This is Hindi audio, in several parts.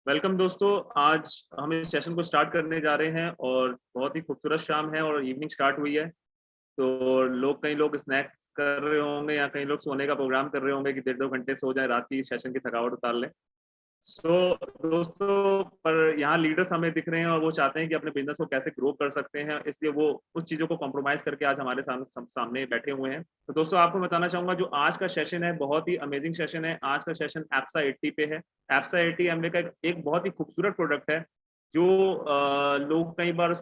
वेलकम दोस्तों। आज हम इस सेशन को स्टार्ट करने जा रहे हैं और बहुत ही खूबसूरत शाम है और इवनिंग स्टार्ट हुई है। तो कई लोग स्नैक्स कर रहे होंगे या कई लोग सोने का प्रोग्राम कर रहे होंगे कि 1.5-2 घंटे सो जाए, रात की सेशन की थकावट उतार लें। सो दोस्तों, पर यहाँ लीडर्स हमें दिख रहे हैं और वो चाहते हैं कि अपने बिजनेस को कैसे ग्रो कर सकते हैं, इसलिए वो उस चीज़ों को कॉम्प्रोमाइज करके आज हमारे सामने बैठे हुए हैं। तो दोस्तों, आपको बताना चाहूँगा जो आज का सेशन है बहुत ही अमेजिंग सेशन है। आज का सेशन एप्सा 80 पे है। एप्सा 80 एमवे का एक बहुत ही खूबसूरत प्रोडक्ट है जो लोग कई बार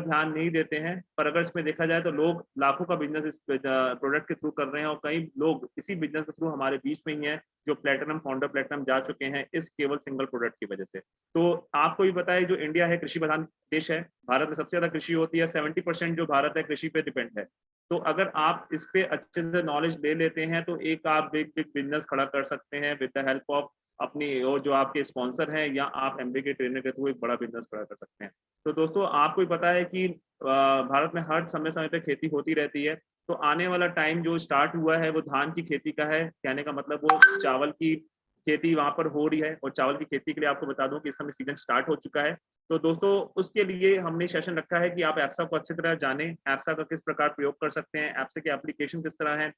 ध्यान नहीं देते हैं, पर अगर इसमें देखा जाए तो लोग लाखों का बिजनेस इस प्रोडक्ट के थ्रू कर रहे हैं और कई लोग इसी बिजनेस के थ्रू हमारे बीच में ही हैं जो प्लेटिनम फाउंडर प्लेटिनम जा चुके हैं इस केवल सिंगल प्रोडक्ट की वजह से। तो आपको भी पता है जो इंडिया है कृषि प्रधान देश है, भारत में सबसे ज्यादा कृषि होती है, 70% जो भारत है कृषि पे डिपेंड है। तो अगर आप इस पे अच्छे से नॉलेज ले लेते हैं तो एक आप बिग बिग बिजनेस खड़ा कर सकते हैं विद द हेल्प ऑफ अपनी और जो आपके स्पॉन्सर हैं, या आप एमबीए के ट्रेनर के थ्रू एक बड़ा बिजनेस खड़ा कर सकते हैं। तो दोस्तों, आपको भी पता है कि भारत में हर समय समय पे खेती होती रहती है। तो आने वाला टाइम जो स्टार्ट हुआ है वो धान की खेती का है, कहने का मतलब वो चावल की खेती वहां पर हो रही है और चावल की खेती के लिए आपको बता दूं कि इस समय सीजन स्टार्ट हो चुका है। तो दोस्तों, उसके लिए हमने सेशन रखा है कि आप एप्सा को अच्छी तरह जानें, एप्सा का किस प्रकार प्रयोग कर सकते हैं, एप्सा के एप्लीकेशन किस तरह है।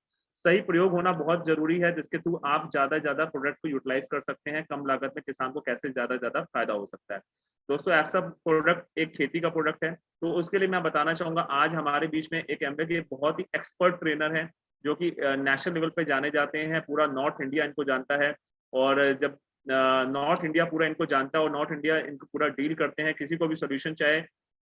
सही प्रयोग होना बहुत जरूरी है जिसके थ्रू आप ज्यादा से ज्यादा प्रोडक्ट को यूटिलाइज कर सकते हैं, कम लागत में किसान को कैसे ज्यादा से ज्यादा फायदा हो सकता है। दोस्तों, एप्सा प्रोडक्ट एक खेती का प्रोडक्ट है, तो उसके लिए मैं बताना चाहूंगा आज हमारे बीच में एक एमबीए के बहुत ही एक्सपर्ट ट्रेनर है जो कि नेशनल लेवल पे जाने जाते हैं, पूरा नॉर्थ इंडिया इनको जानता है। और जब नॉर्थ इंडिया पूरा इनको जानता है और नॉर्थ इंडिया इनको पूरा डील करते हैं, किसी को भी सोल्यूशन चाहे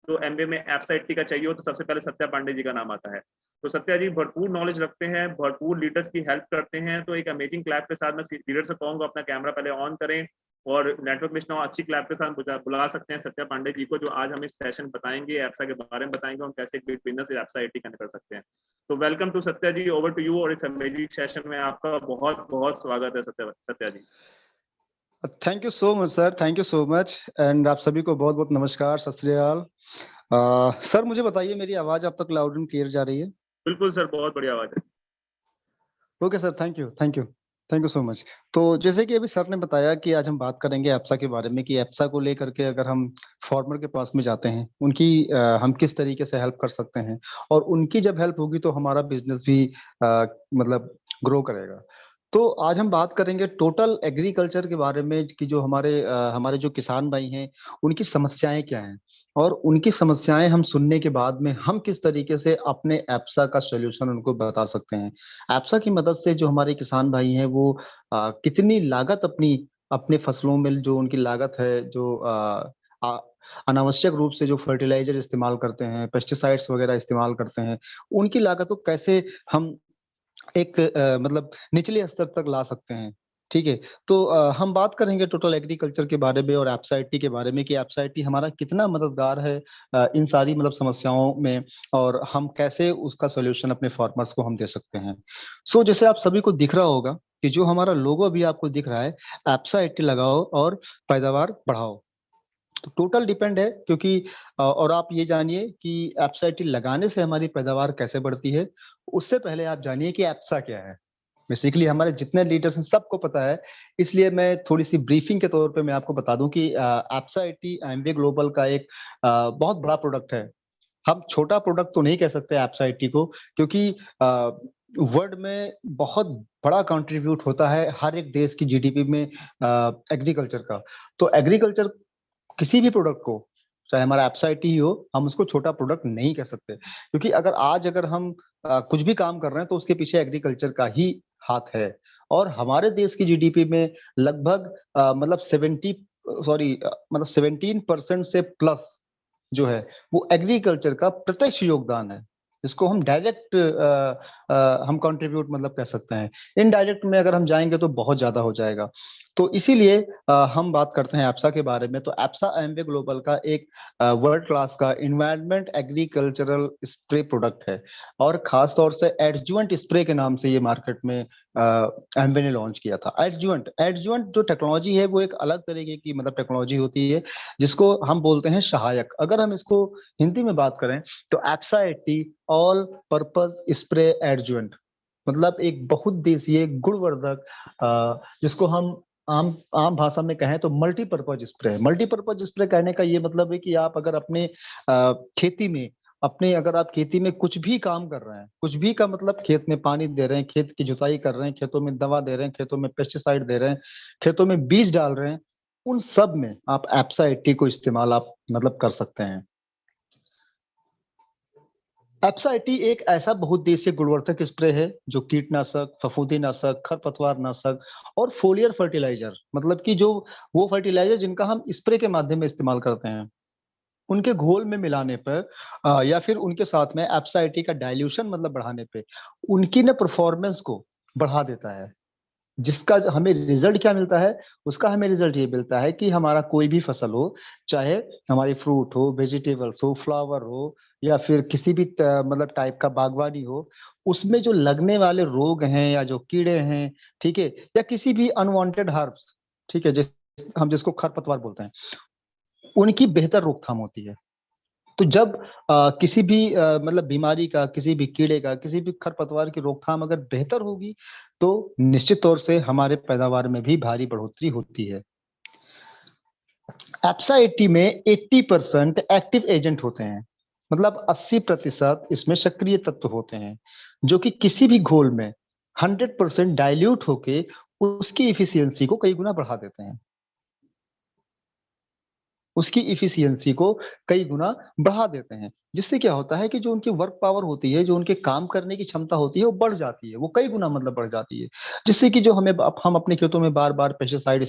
तो एमबीए में एप्सा 80 का चाहिए हो तो सबसे पहले सत्या पांडे जी का नाम आता है। तो सत्या जी भरपूर नॉलेज रखते हैं, भरपूर लीडर्स की हेल्प करते हैं। तो एक अमेजिंग क्लैप के साथ मैं लीडर से कहूंगा अपना कैमरा पहले ऑन करें और नेटवर्क लिस्ट अच्छी क्लैप के साथ बुला सकते हैं सत्या पांडे जी को, जो आज हमें सेशन बताएंगे, एप्सा के बारे में बताएंगे, हम कैसे एक बिग बिजनेस एप्सा 80 कनेक्ट कर सकते हैं। तो welcome to Satya ji, over to you और इस अमेजिंग सेशन में आपका बहुत बहुत स्वागत है Satya ji. Thank you so much sir, thank you so much and आप सभी को बहुत बहुत नमस्कार, सत श्री अकाल। सर मुझे बताइए मेरी आवाज आप तक लाउड एंड क्लियर जा रही है? बिल्कुल सर, बहुत बढ़िया आवाज है। Okay sir, thank you thank you thank you so much. तो जैसे कि अभी सर ने बताया कि आज हम बात करेंगे एप्सा के बारे में कि एप्सा को लेकर के अगर हम फार्मर के पास में जाते हैं उनकी हम किस तरीके से हेल्प कर सकते हैं और उनकी जब हेल्प होगी तो हमारा बिजनेस भी मतलब ग्रो करेगा। तो आज हम बात करेंगे टोटल एग्रीकल्चर के बारे में कि जो हमारे जो किसान भाई हैं उनकी समस्याएं क्या हैं और उनकी समस्याएं हम सुनने के बाद में हम किस तरीके से अपने एप्सा का सॉल्यूशन उनको बता सकते हैं। एप्सा की मदद से जो हमारे किसान भाई हैं वो कितनी लागत अपनी अपने फसलों में जो उनकी लागत है जो आ, अनावश्यक रूप से जो फर्टिलाइजर इस्तेमाल करते हैं, पेस्टिसाइड्स वगैरह इस्तेमाल करते हैं, उनकी लागत को कैसे हम एक मतलब निचले स्तर तक ला सकते हैं। ठीक है। तो हम बात करेंगे टोटल एग्रीकल्चर के बारे में और एप्साइटी के बारे में कि एप्साइटी हमारा कितना मददगार है इन सारी मतलब समस्याओं में और हम कैसे उसका सॉल्यूशन अपने फार्मर्स को हम दे सकते हैं। सो जैसे आप सभी को दिख रहा होगा कि जो हमारा लोगो अभी आपको दिख रहा है, एप्साइटी लगाओ और पैदावार बढ़ाओ। तो टोटल डिपेंड है क्योंकि और आप ये जानिए कि एप्साइटी लगाने से हमारी पैदावार कैसे बढ़ती है। उससे पहले आप जानिए कि एप्सा क्या है। बेसिकली हमारे जितने लीडर्स हैं सबको पता है, इसलिए मैं थोड़ी सी ब्रीफिंग के तौर पे मैं आपको बता दूं कि एप्सा 80 एमवे ग्लोबल का एक बहुत बड़ा प्रोडक्ट है। हम छोटा प्रोडक्ट तो नहीं कह सकते एप्सा 80 को, क्योंकि वर्ल्ड में बहुत बड़ा कंट्रीब्यूट होता है हर एक देश की जीडीपी में एग्रीकल्चर का। तो एग्रीकल्चर किसी भी प्रोडक्ट को, चाहे हमारा एप्साइटी ही हो, हम उसको छोटा प्रोडक्ट नहीं कह सकते, क्योंकि अगर हम कुछ भी काम कर रहे हैं तो उसके पीछे एग्रीकल्चर का ही हाथ है। और हमारे देश की जीडीपी में लगभग मतलब 17% से प्लस जो है वो एग्रीकल्चर का प्रत्यक्ष योगदान है, जिसको हम डायरेक्ट हम कंट्रीब्यूट मतलब कह सकते हैं। इनडायरेक्ट में अगर हम जाएंगे तो बहुत ज्यादा हो जाएगा। तो इसीलिए हम बात करते हैं एप्सा के बारे में। तो एप्सा एमवे ग्लोबल का एक वर्ल्ड क्लास का इन्वायरमेंट एग्रीकल्चरल स्प्रे प्रोडक्ट है और खास तौर से एडजुवेंट स्प्रे के नाम से ये मार्केट में एमवे ने लॉन्च किया था। एडजुवेंट एडजुवेंट जो टेक्नोलॉजी है वो एक अलग तरीके की मतलब टेक्नोलॉजी होती है जिसको हम बोलते हैं सहायक। अगर हम इसको हिंदी में बात करें तो एप्सा 80 ऑल पर्पस स्प्रे एडजुवेंट मतलब एक बहुत देशीय गुणवर्धक जिसको हम आम आम भाषा में कहें तो मल्टीपर्पज स्प्रे। मल्टीपर्पज स्प्रे कहने का ये मतलब है कि आप अगर अपने खेती में, अपने अगर आप खेती में कुछ भी काम कर रहे हैं, कुछ भी का मतलब खेत में पानी दे रहे हैं, खेत की जुताई कर रहे हैं, खेतों में दवा दे रहे हैं, खेतों में पेस्टिसाइड दे रहे हैं, खेतों में बीज डाल रहे हैं, उन सब में आप एप्सा 80 को इस्तेमाल आप मतलब कर सकते हैं। एप्सा 80 एक ऐसा बहुउद्देशीय गुणवर्धक स्प्रे है जो कीटनाशक, फफूंदीनाशक, खरपतवार नाशक और फोलियर फर्टिलाइजर, मतलब कि जो वो फर्टिलाइजर जिनका हम स्प्रे के माध्यम में इस्तेमाल करते हैं, उनके घोल में मिलाने पर या फिर उनके साथ में एप्सा 80 का डाइल्यूशन मतलब बढ़ाने पे उनकी ना परफॉर्मेंस को बढ़ा देता है। जिसका हमें रिजल्ट क्या मिलता है, उसका हमें रिजल्ट ये मिलता है कि हमारा कोई भी फसल हो, चाहे हमारी फ्रूट हो, वेजिटेबल्स हो, फ्लावर हो, या फिर किसी भी मतलब टाइप का बागवानी हो, उसमें जो लगने वाले रोग हैं या जो कीड़े हैं, ठीक है, या किसी भी अनवांटेड हर्ब्स, ठीक है, जिस हम जिसको खरपतवार बोलते हैं, उनकी बेहतर रोकथाम होती है। तो जब किसी भी मतलब बीमारी का, किसी भी कीड़े का, किसी भी खरपतवार की रोकथाम अगर बेहतर होगी, तो निश्चित तौर से हमारे पैदावार में भी भारी बढ़ोतरी होती है। एप्सा 80 में 80% एक्टिव एजेंट होते हैं, मतलब 80% इसमें सक्रिय तत्व होते हैं, जो कि किसी भी घोल में 100% डाइल्यूट होके उसकी इफिशियंसी को कई गुना बढ़ा देते हैं, उसकी इफिशियंसी को कई गुना बढ़ा देते हैं। जिससे क्या होता है कि जो उनकी वर्क पावर होती है, जो उनके काम करने की क्षमता होती है, वो बढ़ जाती है, वो कई गुना मतलब बढ़ जाती है। जिससे कि जो हमें हम अपने खेतों में बार बार पेस्टिसाइड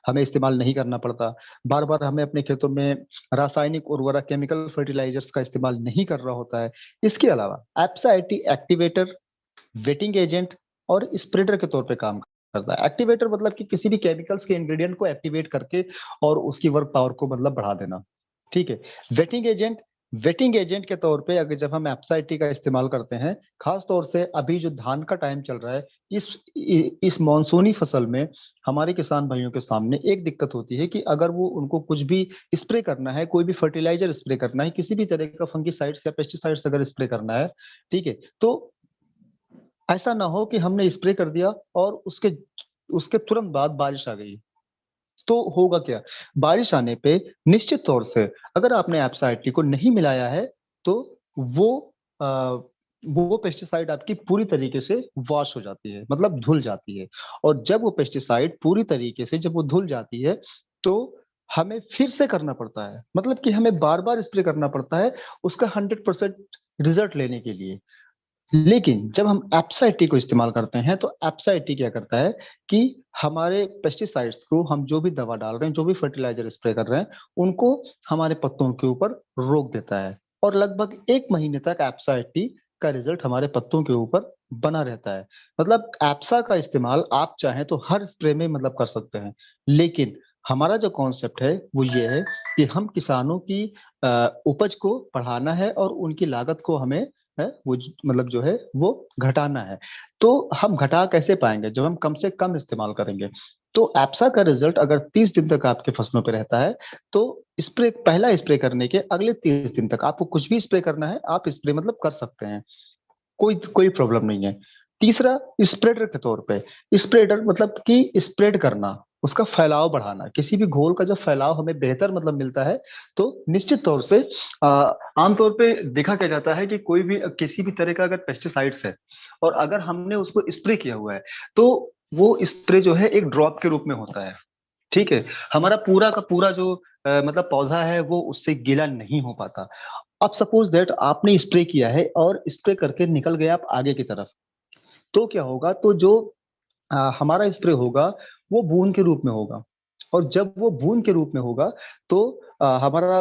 हमें इस्तेमाल नहीं करना पड़ता, बार बार हमें अपने खेतों में रासायनिक उर्वरक, केमिकल फर्टिलाइजर्स का इस्तेमाल नहीं कर रहा होता है। इसके अलावा एप्सा 80 एक्टिवेटर, वेटिंग एजेंट और स्प्रेडर के तौर पे काम करता है। एक्टिवेटर मतलब कि किसी भी केमिकल्स के इंग्रेडिएंट को एक्टिवेट करके और उसकी वर्क पावर को मतलब बढ़ा देना, ठीक है। वेटिंग एजेंट, वेटिंग एजेंट के तौर पे अगर जब हम एप्साइटी का इस्तेमाल करते हैं, खास तौर से अभी जो धान का टाइम चल रहा है, इस मानसूनी फसल में हमारे किसान भाइयों के सामने एक दिक्कत होती है कि अगर वो उनको कुछ भी स्प्रे करना है, कोई भी फर्टिलाइजर स्प्रे करना है, किसी भी तरह का फंगिसाइड्स या पेस्टिसाइड्स अगर स्प्रे करना है, ठीक है, तो ऐसा ना हो कि हमने स्प्रे कर दिया और उसके उसके तुरंत बाद बारिश आ गई, तो होगा क्या? बारिश आने पे निश्चित तौर से अगर आपने एब्साइटी को नहीं मिलाया है, तो वो अ, वो पेस्टिसाइड आपकी पूरी तरीके से वॉश हो जाती है, मतलब धुल जाती है। और जब वो पेस्टिसाइड पूरी तरीके से जब वो धुल जाती है, तो हमें फिर से करना पड़ता है, मतलब कि हमें बार-बार स्प्रे करना पड़ता है उसका 100% रिजल्ट लेने के लिए। लेकिन जब हम एप्सा 80 को इस्तेमाल करते हैं, तो एप्सा 80 क्या करता है कि हमारे पेस्टिसाइड्स को, हम जो भी दवा डाल रहे हैं, जो भी फर्टिलाइजर स्प्रे कर रहे हैं, उनको हमारे पत्तों के ऊपर रोक देता है और लगभग 1 महीने तक एप्सा 80 का रिजल्ट हमारे पत्तों के ऊपर बना रहता है। मतलब एप्सा का इस्तेमाल आप चाहें तो हर स्प्रे में मतलब कर सकते हैं। लेकिन हमारा जो कॉन्सेप्ट है वो ये है कि हम किसानों की उपज को बढ़ाना है और उनकी लागत को हमें है वो मतलब जो है वो घटाना है। तो हम घटा कैसे पाएंगे? जब हम कम से कम इस्तेमाल करेंगे। तो एप्सा का रिजल्ट अगर 30 दिन तक आपके फसलों पे रहता है, तो स्प्रे, पहला स्प्रे करने के अगले 30 दिन तक आपको कुछ भी स्प्रे करना है, आप स्प्रे मतलब कर सकते हैं, कोई कोई प्रॉब्लम नहीं है। तीसरा, स्प्रेडर के तौर पे, स्प्रेडर मतलब कि स्प्रेड करना, उसका फैलाव बढ़ाना, किसी भी घोल का जब फैलाव हमें बेहतर मतलब मिलता है, तो निश्चित तौर से आमतौर पे देखा क्या जाता है कि कोई भी किसी भी तरह का अगर पेस्टिसाइड्स है और अगर हमने उसको स्प्रे किया हुआ है, तो वो स्प्रे जो है एक ड्रॉप के रूप में होता है, ठीक है। हमारा पूरा का पूरा जो मतलब पौधा है वो उससे गीला नहीं हो पाता। अब सपोज दैट आपने स्प्रे किया है और स्प्रे करके निकल गए आप आगे की तरफ, तो क्या होगा? तो जो हमारा स्प्रे होगा वो बूंद के रूप में होगा, और जब वो बूंद के रूप में होगा, तो हमारा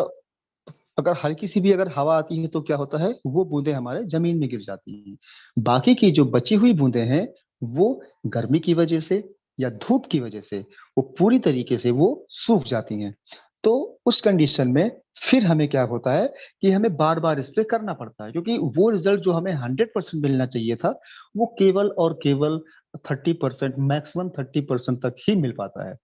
अगर हल्की सी भी अगर हवा आती है तो क्या होता है, वो बूंदें हमारे जमीन में गिर जाती हैं। बाकी की जो बची हुई बूंदें हैं, वो गर्मी की वजह से या धूप की वजह से वो पूरी तरीके से वो सूख जाती हैं। तो उस कंडीशन में फिर हमें क्या होता है कि हमें बार बार स्प्रे करना पड़ता है, क्योंकि वो रिजल्ट जो हमें 100% मिलना चाहिए था, वो केवल और केवल 30%, मैक्सिमम 30% तक ही मिल पाता है।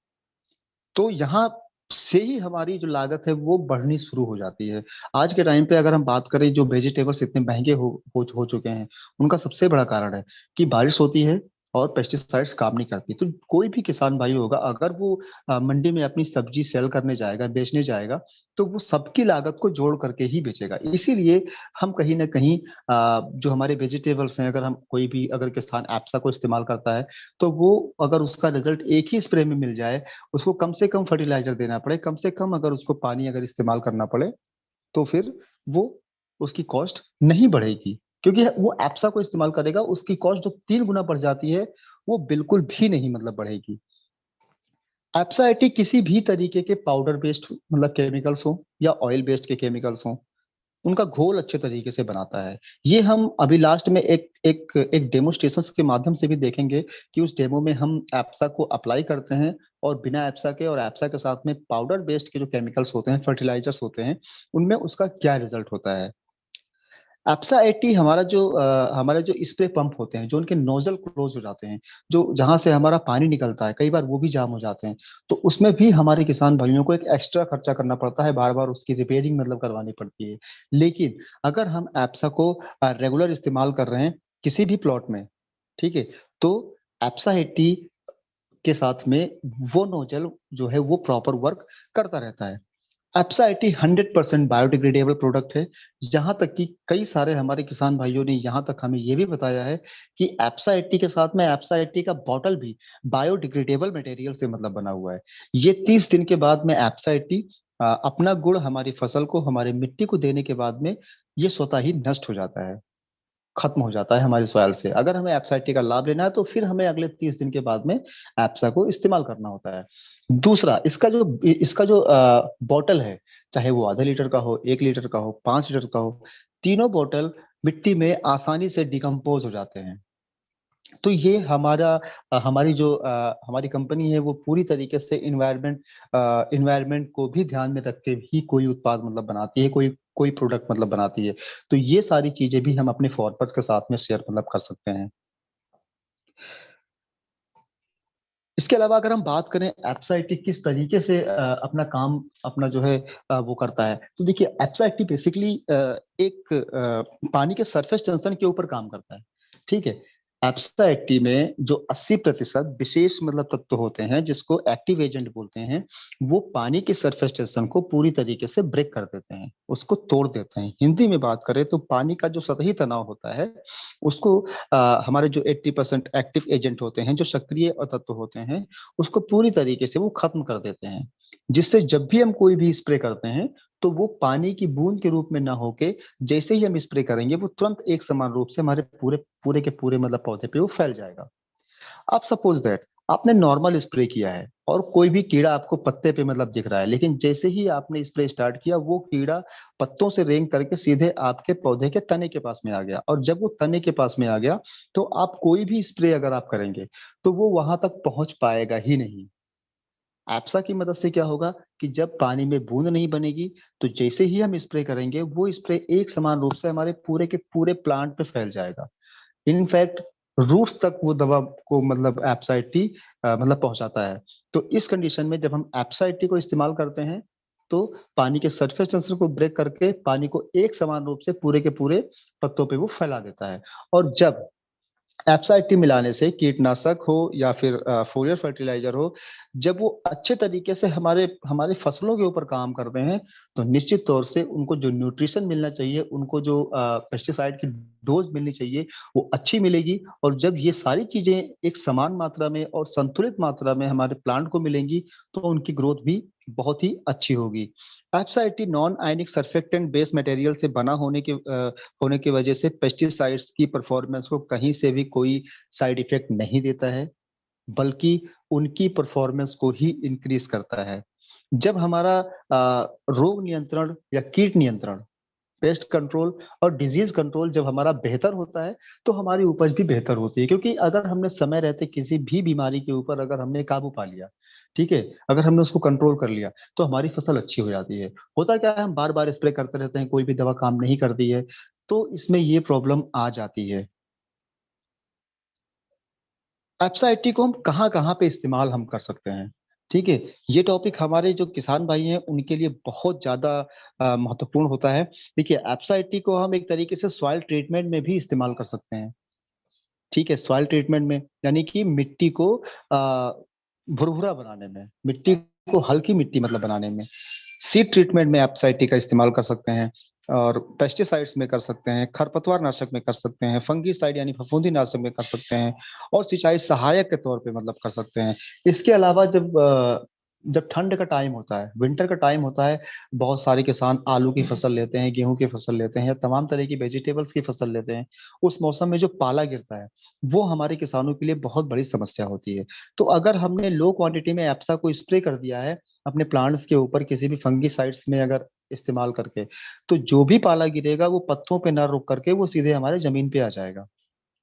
तो यहाँ से ही हमारी जो लागत है वो बढ़नी शुरू हो जाती है। आज के टाइम पे अगर हम बात करें, जो वेजिटेबल्स इतने महंगे हो चुके हैं, उनका सबसे बड़ा कारण है कि बारिश होती है, और पेस्टिसाइड्स काम नहीं करती। तो कोई भी किसान भाई होगा, अगर वो मंडी में अपनी सब्जी सेल करने जाएगा, बेचने जाएगा, तो वो सबकी लागत को जोड़ करके ही बेचेगा। इसीलिए हम कहीं ना कहीं जो हमारे वेजिटेबल्स हैं, अगर हम कोई भी अगर किसान एप्सा को इस्तेमाल करता है, तो वो अगर उसका रिजल्ट एक ही स्प्रे में मिल जाए, उसको कम से कम फर्टिलाइजर देना पड़े, कम से कम अगर उसको पानी अगर इस्तेमाल करना पड़े, तो फिर वो उसकी कॉस्ट नहीं बढ़ेगी। क्योंकि वो एप्सा को इस्तेमाल करेगा, उसकी कॉस्ट जो 3 गुना बढ़ जाती है, वो बिल्कुल भी नहीं मतलब बढ़ेगी। एप्सा एटी किसी भी तरीके के पाउडर बेस्ड मतलब केमिकल्स हो या ऑयल बेस्ड के केमिकल्स हो, उनका घोल अच्छे तरीके से बनाता है। ये हम अभी लास्ट में एक एक एक डेमोस्ट्रेशन के माध्यम से भी देखेंगे कि उस डेमो में हम एप्सा को अप्लाई करते हैं और बिना एप्सा के और एप्सा के साथ में पाउडर बेस्ड के जो केमिकल्स होते हैं, फर्टिलाइजर्स होते हैं, उनमें उसका क्या रिजल्ट होता है। एप्सा 80 हमारा जो स्प्रे पंप होते हैं, जो उनके नोजल क्लोज हो जाते हैं, जो जहां से हमारा पानी निकलता है, कई बार वो भी जाम हो जाते हैं। तो उसमें भी हमारे किसान भाइयों को एक एक्स्ट्रा खर्चा करना पड़ता है, बार बार उसकी रिपेयरिंग मतलब करवानी पड़ती है। लेकिन अगर हम एप्सा को रेगुलर इस्तेमाल कर रहे हैं किसी भी प्लॉट में, ठीक है, तो एप्सा 80 के साथ में वो नोजल जो है वो प्रॉपर वर्क करता रहता है। एप्सा 80 100% बायोडिग्रेडेबल प्रोडक्ट है। यहाँ तक कि कई सारे हमारे किसान भाइयों ने यहाँ तक हमें ये भी बताया है कि एप्सा 80 के साथ में एप्सा 80 का बॉटल भी बायोडिग्रेडेबल मटेरियल से मतलब बना हुआ है। ये 30 दिन के बाद में एप्सा 80 अपना गुण हमारी फसल को, हमारी मिट्टी को देने के बाद में ये स्वतः ही नष्ट हो जाता है, खत्म हो जाता है हमारी सॉइल से। अगर हमें एप्सा 80 का लाभ लेना है, तो फिर हमें अगले 30 दिन के बाद में एप्सा को इस्तेमाल करना होता है। दूसरा, इसका जो बॉटल है, चाहे वो आधे लीटर का हो, 1 लीटर का हो, 5 लीटर का हो, तीनों बॉटल मिट्टी में आसानी से डिकम्पोज हो जाते हैं। तो ये हमारी कंपनी है, वो पूरी तरीके से इन्वायरमेंट को भी ध्यान में रख के ही कोई उत्पाद मतलब बनाती है, कोई कोई प्रोडक्ट मतलब बनाती है। तो ये सारी चीजें भी हम अपने फॉरवर्ड्स के साथ में शेयर मतलब कर सकते हैं। इसके अलावा अगर हम बात करें एप्साइटी किस तरीके से अपना काम अपना जो है वो करता है, तो देखिए एप्साइटी बेसिकली एक पानी के सरफेस टेंशन के ऊपर काम करता है। ठीक है, एप्साइटी में जो 80% विशेष मतलब तत्व होते हैं, जिसको एक्टिव एजेंट बोलते हैं, वो पानी के सरफेस टेंशन को पूरी तरीके से ब्रेक कर देते हैं, उसको तोड़ देते हैं। हिंदी में बात करें तो पानी का जो सतही तनाव होता है, उसको हमारे जो 80% एक्टिव एजेंट होते हैं, जो सक्रिय तत्व होते हैं, उसको पूरी तरीके से वो खत्म कर देते हैं। जिससे जब भी हम कोई भी स्प्रे करते हैं, तो वो पानी की बूंद के रूप में ना होके, जैसे ही हम स्प्रे करेंगे, वो तुरंत एक समान रूप से हमारे पूरे पूरे के पूरे मतलब पौधे पे वो फैल जाएगा। आप सपोज दैट आपने नॉर्मल स्प्रे किया है और कोई भी कीड़ा आपको पत्ते पे मतलब दिख रहा है, लेकिन जैसे ही आपने स्प्रे स्टार्ट किया, वो कीड़ा पत्तों से रेंग करके सीधे आपके पौधे के तने के पास में आ गया। और जब वो तने के पास में आ गया, तो आप कोई भी स्प्रे अगर आप करेंगे, तो वो वहां तक पहुंच पाएगा ही नहीं। एप्सा की मदद से क्या होगा कि जब पानी में बूंद नहीं बनेगी, तो जैसे ही हम स्प्रे करेंगे, वो स्प्रे एक समान रूप से हमारे पूरे के पूरे प्लांट पे फैल जाएगा। इनफैक्ट रूट्स तक वो दवा को मतलब एप्साइटी मतलब पहुंचाता है। तो इस कंडीशन में जब हम एप्साइटी को इस्तेमाल करते हैं, तो पानी के सरफेस टेंशन को ब्रेक करके पानी को एक समान रूप से पूरे के पूरे पत्तों पे वो फैला देता है। और जब एप्साइटी मिलाने से कीटनाशक हो या फिर फोलियर फर्टिलाइजर हो, जब वो अच्छे तरीके से हमारे हमारे फसलों के ऊपर काम करते हैं, तो निश्चित तौर से उनको जो न्यूट्रिशन मिलना चाहिए, उनको जो पेस्टिसाइड की डोज मिलनी चाहिए, वो अच्छी मिलेगी। और जब ये सारी चीजें एक समान मात्रा में और संतुलित मात्रा में हमारे प्लांट को मिलेंगी, तो उनकी ग्रोथ भी बहुत ही अच्छी होगी। एप्साइटी non ionic surfactant base material से बना होने की वजह से पेस्टिसाइड्स की परफॉर्मेंस को कहीं से भी कोई साइड इफेक्ट नहीं देता है, बल्कि उनकी परफॉर्मेंस को ही इंक्रीज करता है। जब हमारा रोग नियंत्रण या कीट नियंत्रण, पेस्ट कंट्रोल और डिजीज कंट्रोल जब हमारा बेहतर होता है, तो हमारी उपज भी बेहतर होती है। क्योंकि अगर हमने समय रहते किसी भी बीमारी के ऊपर अगर हमने काबू पा लिया, ठीक है, अगर हमने उसको कंट्रोल कर लिया, तो हमारी फसल अच्छी हो जाती है। होता क्या है, हम बार बार स्प्रे करते रहते हैं, कोई भी दवा काम नहीं करती है, तो इसमें ये प्रॉब्लम आ जाती है। एप्साइटी को हम कहाँ कहाँ पे इस्तेमाल हम कर सकते हैं, ठीक है। ये टॉपिक हमारे जो किसान भाई हैं उनके लिए बहुत ज्यादा महत्वपूर्ण होता है। देखिए, एप्साइटी को हम एक तरीके से सॉइल ट्रीटमेंट में भी इस्तेमाल कर सकते हैं। ठीक है, सॉइल ट्रीटमेंट में, यानी कि मिट्टी को भुरभुरा बनाने में, मिट्टी को हल्की मिट्टी मतलब बनाने में। सीड ट्रीटमेंट में आप एप्साइटी का इस्तेमाल कर सकते हैं, और पेस्टिसाइड्स में कर सकते हैं, खरपतवार नाशक में कर सकते हैं, फंगीसाइड यानी फफूंदी नाशक में कर सकते हैं, और सिंचाई सहायक के तौर पे मतलब कर सकते हैं। इसके अलावा जब ठंड का टाइम होता है, विंटर का टाइम होता है, बहुत सारे किसान आलू की फसल लेते हैं, गेहूं की फसल लेते हैं, या तमाम तरह की वेजिटेबल्स की फसल लेते हैं। उस मौसम में जो पाला गिरता है, वो हमारे किसानों के लिए बहुत बड़ी समस्या होती है। तो अगर हमने लो क्वांटिटी में एप्सा को स्प्रे कर दिया है अपने प्लांट्स के ऊपर किसी भी फंगीसाइड्स में अगर इस्तेमाल करके, तो जो भी पाला गिरेगा वो पत्तों पे ना रुक करके वो सीधे हमारे जमीन पे आ जाएगा।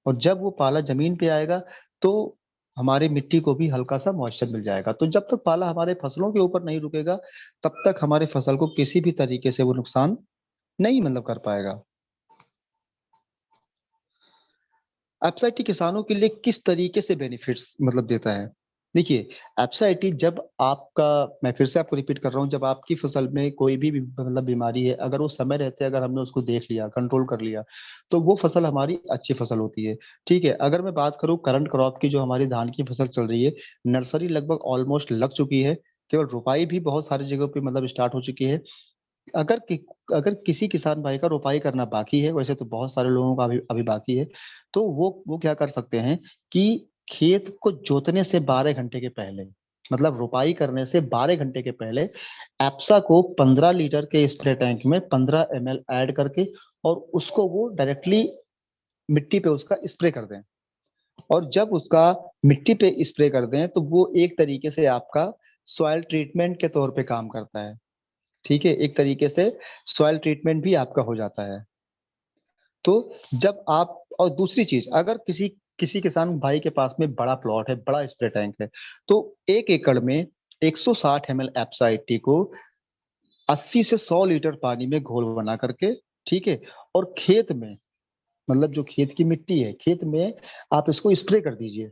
और जब वो पाला जमीन पे आएगा, तो हमारी मिट्टी को भी हल्का सा मॉइस्चर मिल जाएगा। तो जब तक पाला हमारे फसलों के ऊपर नहीं रुकेगा, तब तक हमारे फसल को किसी भी तरीके से वो नुकसान नहीं मतलब कर पाएगा। एप्साइटी किसानों के लिए किस तरीके से बेनिफिट्स मतलब देता है? देखिए, एप्साइटी जब आपका, मैं फिर से आपको रिपीट कर रहा हूँ, जब आपकी फसल में कोई भी मतलब बीमारी है, अगर वो समय रहते अगर हमने उसको देख लिया, कंट्रोल कर लिया, तो वो फसल हमारी अच्छी फसल होती है। ठीक है, अगर मैं बात करूँ करंट क्रॉप की, जो हमारी धान की फसल चल रही है, नर्सरी लगभग ऑलमोस्ट लग चुकी है, केवल रोपाई भी बहुत सारी जगहों पे मतलब स्टार्ट हो चुकी है। अगर कि, अगर किसी किसान भाई का रोपाई करना बाकी है, वैसे तो बहुत सारे लोगों का अभी अभी बाकी है, तो वो क्या कर सकते हैं कि खेत को जोतने से 12 घंटे के पहले, मतलब रोपाई करने से 12 घंटे के पहले, एप्सा को 15 लीटर के स्प्रे टैंक में 15 ml ऐड करके, और उसको वो डायरेक्टली मिट्टी पे उसका स्प्रे कर दें। और जब उसका मिट्टी पे स्प्रे कर दें, तो वो एक तरीके से आपका सॉइल ट्रीटमेंट के तौर पे काम करता है। ठीक है, एक तरीके से सॉइल ट्रीटमेंट भी आपका हो जाता है। तो जब आप, और दूसरी चीज, अगर किसी किसी किसान भाई के पास में बड़ा प्लॉट है, बड़ा स्प्रे टैंक है, तो 1 एकड़ में 160 ml एप्साइटी को 80 से 100 लीटर पानी में घोल बना करके, ठीक है, और खेत में, मतलब जो खेत की मिट्टी है, खेत में आप इसको स्प्रे कर दीजिए।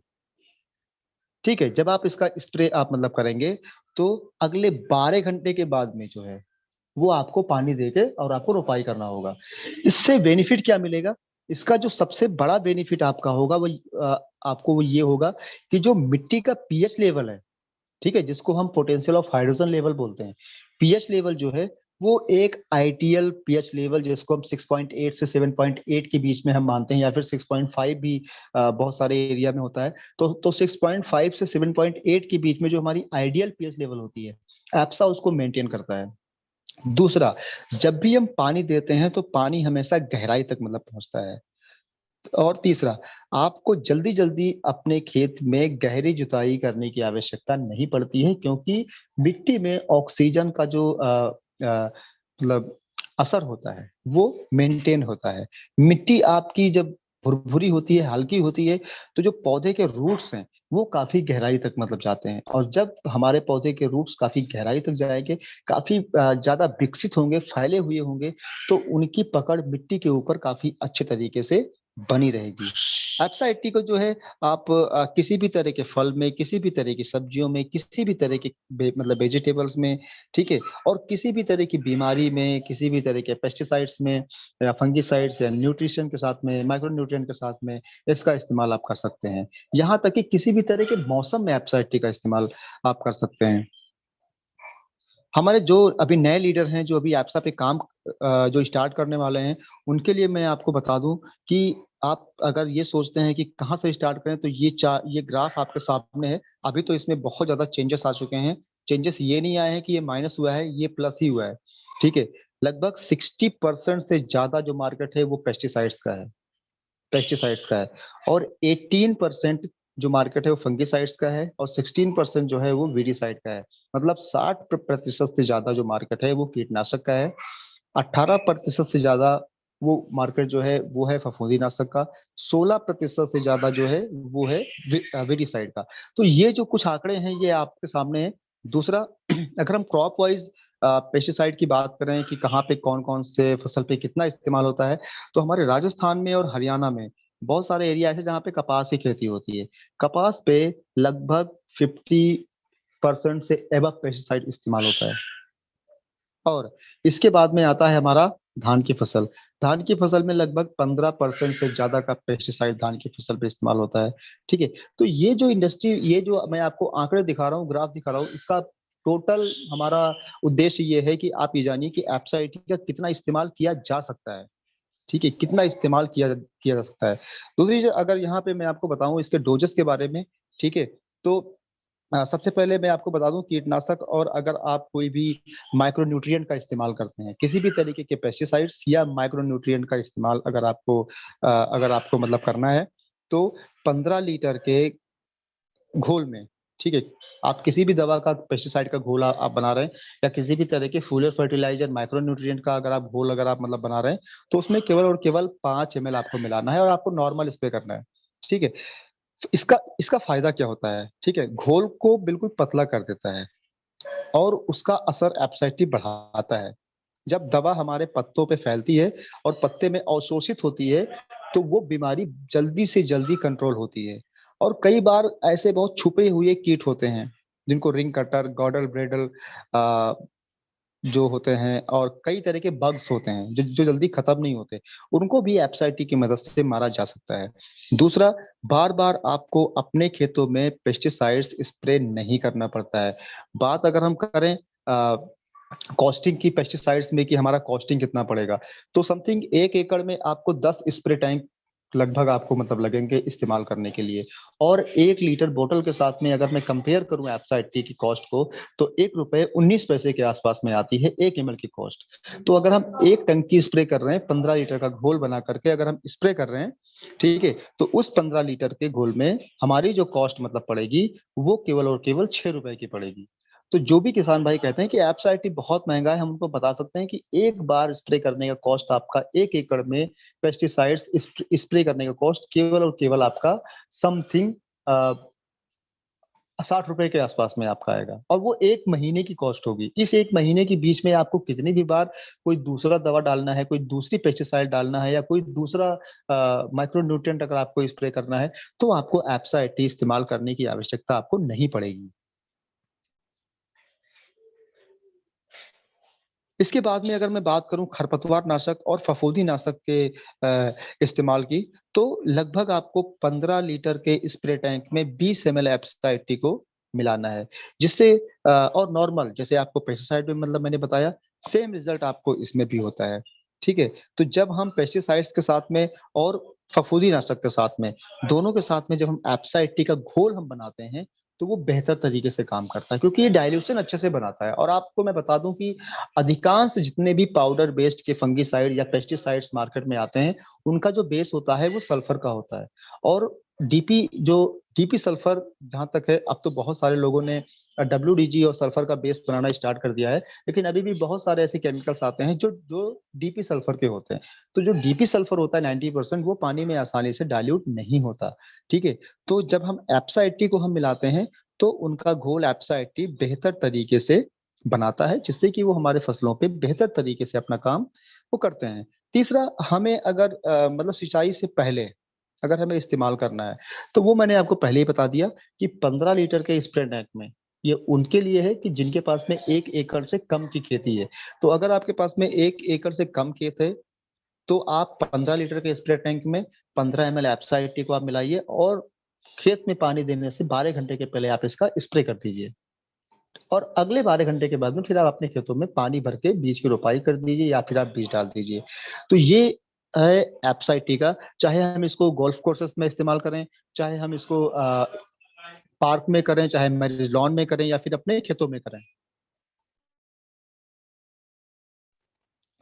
ठीक है, जब आप इसका स्प्रे आप मतलब करेंगे, तो अगले 12 घंटे के बाद में जो है, वो आपको पानी देके और आपको रोपाई करना होगा। इससे बेनिफिट क्या मिलेगा? इसका जो सबसे बड़ा बेनिफिट आपका होगा वो आपको वो ये होगा कि जो मिट्टी का पीएच लेवल है, ठीक है, जिसको हम पोटेंशियल ऑफ हाइड्रोजन लेवल बोलते हैं, पीएच लेवल जो है, वो एक आइडियल पीएच लेवल, जिसको हम 6.8 से 7.8 के बीच में हम मानते हैं, या फिर 6.5 भी बहुत सारे एरिया में होता है। तो 6.5 से 7.8 के बीच में जो हमारी आइडियल पीएच लेवल होती है, एप्सा उसको मेंटेन करता है। दूसरा, जब भी हम पानी देते हैं, तो पानी हमेशा गहराई तक मतलब पहुंचता है। और तीसरा, आपको जल्दी जल्दी अपने खेत में गहरी जुताई करने की आवश्यकता नहीं पड़ती है, क्योंकि मिट्टी में ऑक्सीजन का जो मतलब असर होता है, वो मेंटेन होता है। मिट्टी आपकी जब भुरभुरी होती है, हल्की होती है, तो जो पौधे के रूट्स हैं, वो काफी गहराई तक मतलब जाते हैं। और जब हमारे पौधे के रूट्स काफी गहराई तक जाएंगे, काफी ज्यादा विकसित होंगे, फैले हुए होंगे, तो उनकी पकड़ मिट्टी के ऊपर काफी अच्छे तरीके से बनी रहेगी। एप्साइटी को जो है, आप किसी भी तरह के फल में, किसी भी तरह की सब्जियों में, किसी भी तरह के मतलब वेजिटेबल्स में, ठीक है, और किसी भी तरह की बीमारी में, किसी भी तरह के पेस्टिसाइड्स में, या फंगिसाइड्स, या न्यूट्रिशन के साथ में, माइक्रो न्यूट्रिएंट के साथ में इसका इस्तेमाल आप कर सकते हैं। यहाँ तक कि किसी भी तरह के मौसम में एप्साइटी का इस्तेमाल आप कर सकते हैं। हमारे जो अभी नए लीडर हैं, जो अभी एप्सा पे काम जो स्टार्ट करने वाले हैं, उनके लिए मैं आपको बता दूं कि आप अगर ये सोचते हैं कि कहाँ से स्टार्ट करें, तो ये ग्राफ आपके सामने है। अभी तो इसमें बहुत ज्यादा चेंजेस आ चुके हैं। चेंजेस ये नहीं आए हैं कि ये माइनस हुआ है, ये प्लस ही हुआ है। ठीक है, लगभग 60% से ज्यादा जो मार्केट है वो पेस्टिसाइड्स का है, और 18% जो मार्केट है वो फंगिसाइड्स का है, और 16% जो है वो वीडीसाइड का है। मतलब 60% से ज्यादा जो मार्केट है वो कीटनाशक का है। 18% से ज्यादा वो मार्केट जो है वो है फफूंदीनाशक का। 16% से ज्यादा जो है वो है वीडीसाइड का। तो ये जो कुछ आंकड़े हैं, ये आपके सामने है। दूसरा, अगर हम क्रॉप वाइज पेस्टिसाइड की बात करें कि कहाँ पे कौन कौन से फसल पे कितना इस्तेमाल होता है, तो हमारे राजस्थान में और हरियाणा में बहुत सारे एरिया ऐसे जहाँ पे कपास की खेती होती है। कपास पे लगभग 50% से एबव पेस्टिसाइड इस्तेमाल होता है। और इसके बाद में आता है हमारा धान की फसल। धान की फसल में लगभग 15% से ज्यादा का पेस्टिसाइड धान की फसल पे इस्तेमाल होता है। ठीक है, तो ये जो इंडस्ट्री, ये जो मैं आपको आंकड़े दिखा रहा हूँ, ग्राफ दिखा रहा हूँ, इसका टोटल हमारा उद्देश्य ये है कि आप ये जानिए कि एप्साइटी का कितना इस्तेमाल किया जा सकता है। ठीक है, कितना इस्तेमाल किया किया जा सकता है। दूसरी चीज, अगर यहाँ पे मैं आपको बताऊं इसके डोजेस के बारे में, ठीक है, तो सबसे पहले मैं आपको बता दूं, कीटनाशक और अगर आप कोई भी माइक्रोन्यूट्रिएंट का इस्तेमाल करते हैं, किसी भी तरीके के पेस्टिसाइड्स या माइक्रोन्यूट्रिएंट का इस्तेमाल अगर आपको मतलब करना है, तो 15 लीटर के घोल में, ठीक है, आप किसी भी दवा का पेस्टिसाइड का घोल आप बना रहे हैं, या किसी भी तरह के फूलर फर्टिलाइजर माइक्रोन्यूट्रिएंट का अगर आप घोल अगर आप मतलब बना रहे हैं, तो उसमें केवल और केवल 5 ml आपको मिलाना है और आपको नॉर्मल स्प्रे करना है। ठीक है, इसका इसका फायदा क्या होता है? ठीक है, घोल को बिल्कुल पतला कर देता है और उसका असर एब्साइटी बढ़ाता है। जब दवा हमारे पत्तों पे फैलती है और पत्ते में अवशोषित होती है, तो वो बीमारी जल्दी से जल्दी कंट्रोल होती है। और कई बार ऐसे बहुत छुपे हुए कीट होते हैं, जिनको रिंग कटर, गॉडल ब्रेडल जो होते हैं, और कई तरह के बग्स होते हैं जो जो जल्दी खत्म नहीं होते, उनको भी एप्साइटी की मदद से मारा जा सकता है। दूसरा, बार बार आपको अपने खेतों में पेस्टिसाइड्स स्प्रे नहीं करना पड़ता है। बात अगर हम करें कॉस्टिंग की, पेस्टिसाइड्स में कि हमारा कॉस्टिंग कितना पड़ेगा, तो समथिंग 1 एकड़ में आपको 10 स्प्रे टैंक लगभग आपको मतलब लगेंगे इस्तेमाल करने के लिए। और 1 लीटर बोतल के साथ में अगर मैं कंपेयर करूं एप्साइटी की कॉस्ट को, तो 1 रुपए 19 पैसे के आसपास में आती है 1 ml की कॉस्ट। तो अगर हम एक टंकी स्प्रे कर रहे हैं, 15 लीटर का घोल बना करके अगर हम स्प्रे कर रहे हैं, ठीक है, तो उस 15 लीटर के घोल में हमारी जो कॉस्ट मतलब पड़ेगी, वो केवल और केवल 6 रुपए की पड़ेगी। तो जो भी किसान भाई कहते हैं कि एप्साइटी बहुत महंगा है, हम उनको बता सकते हैं कि एक बार स्प्रे करने का कॉस्ट आपका 1 एकड़ में पेस्टिसाइड्स स्प्रे करने का कॉस्ट केवल और केवल आपका समथिंग 60 रुपए के आसपास में आपका आएगा, और वो 1 महीने की कॉस्ट होगी। इस 1 महीने के बीच में आपको कितनी भी बार कोई दूसरा दवा डालना है, कोई दूसरी पेस्टिसाइड डालना है, या कोई दूसरा माइक्रो न्यूट्रिएंट अगर आपको स्प्रे करना है, तो आपको एप्साइटी इस्तेमाल करने की आवश्यकता आपको नहीं पड़ेगी। इसके बाद में अगर मैं बात करूं खरपतवार नाशक और फफूंदी नाशक के इस्तेमाल की, तो लगभग आपको 15 लीटर के स्प्रे टैंक में 20 ml एप्साइटी को मिलाना है, जिससे और नॉर्मल जैसे आपको पेस्टिसाइड में मतलब मैंने बताया, सेम रिजल्ट आपको इसमें भी होता है। ठीक है, तो जब हम पेस्टिसाइड्स के साथ में और फफूंदी नाशक के साथ में, दोनों के साथ में जब हम एप्साइटी का घोल हम बनाते हैं, तो वो बेहतर तरीके से काम करता है, क्योंकि ये डाइल्यूशन अच्छे से बनाता है। और आपको मैं बता दूं कि अधिकांश जितने भी पाउडर बेस्ड के फंगिसाइड या पेस्टिसाइड्स मार्केट में आते हैं, उनका जो बेस होता है वो सल्फर का होता है। और डीपी सल्फर, जहां तक है, अब तो बहुत सारे लोगों ने WDG और सल्फर का बेस बनाना स्टार्ट कर दिया है, लेकिन अभी भी बहुत सारे ऐसे केमिकल्स आते हैं जो जो डीपी सल्फर के होते हैं। तो जो डीपी सल्फर होता है 90% वो पानी में आसानी से डाइल्यूट नहीं होता। ठीक है, तो जब हम एप्सा 80 को हम मिलाते हैं, तो उनका घोल एप्सा 80 बेहतर तरीके से बनाता है, जिससे कि वो हमारे फसलों पे बेहतर तरीके से अपना काम वो करते हैं। तीसरा, हमें अगर मतलब सिंचाई से पहले अगर हमें इस्तेमाल करना है, तो वो मैंने आपको पहले ही बता दिया कि 15 लीटर के स्प्रे टैंक में ये उनके लिए है कि जिनके पास में 1 एकड़ से कम की खेती है। तो अगर आपके पास में 1 एकड़ से कम खेत है, तो आप 15 लीटर के स्प्रे टैंक में 15 ml एप्सा 80 को आप मिलाइए, और खेत में पानी देने से 12 घंटे के पहले आप इसका स्प्रे कर दीजिए। और अगले 12 घंटे के बाद में फिर आप अपने खेतों में पानी भर के बीज की रोपाई कर दीजिए, या फिर आप बीज डाल दीजिए। तो ये है एप्साइटी का। चाहे हम इसको गोल्फ कोर्सेस में इस्तेमाल करें, चाहे हम इसको पार्क में करें, चाहे मैरिज लॉन में करें, या फिर अपने खेतों में करें।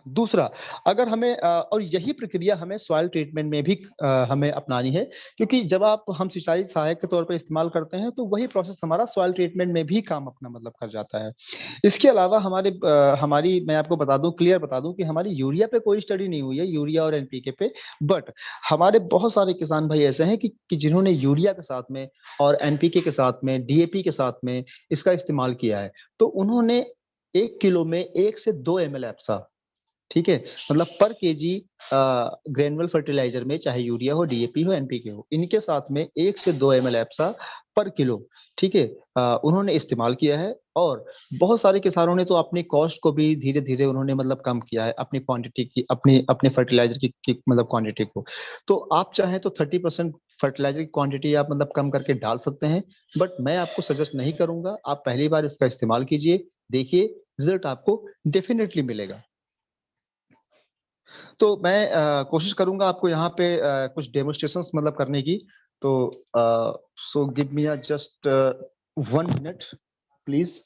दूसरा, अगर हमें और यही प्रक्रिया हमें सॉइल ट्रीटमेंट में भी हमें अपनानी है, क्योंकि जब आप हम सिंचाई सहायक के तौर पर इस्तेमाल करते हैं, तो वही प्रोसेस हमारा सॉइल ट्रीटमेंट में भी काम अपना मतलब कर जाता है। इसके अलावा हमारी मैं आपको बता दूं, क्लियर बता दूं कि हमारी यूरिया पे कोई स्टडी नहीं हुई है, यूरिया और एनपीके पे। बट हमारे बहुत सारे किसान भाई ऐसे हैं कि जिन्होंने यूरिया के साथ में और एनपीके के साथ में, डीएपी के साथ में इसका इस्तेमाल किया है, तो उन्होंने 1 किलो में 1 से 2 ml एप्सा, ठीक है, मतलब पर केजी ग्रेनुअल फर्टिलाइजर में, चाहे यूरिया हो, डीएपी हो, एनपीके हो, इनके साथ में 1 से 2 ml एप्सा पर किलो, ठीक है, उन्होंने इस्तेमाल किया है। और बहुत सारे किसानों ने तो अपनी कॉस्ट को भी धीरे धीरे उन्होंने मतलब कम किया है, अपनी क्वांटिटी की, अपने फर्टिलाइजर की मतलब क्वांटिटी को। तो आप चाहें तो 30% फर्टिलाइजर की क्वांटिटी आप मतलब कम करके डाल सकते हैं, बट मैं आपको सजेस्ट नहीं करूंगा। आप पहली बार इसका इस्तेमाल कीजिए, देखिए रिजल्ट आपको डेफिनेटली मिलेगा। तो मैं कोशिश करूंगा आपको यहाँ पे कुछ डेमोस्ट्रेशंस मतलब करने की। तो so give me just 1 minute please.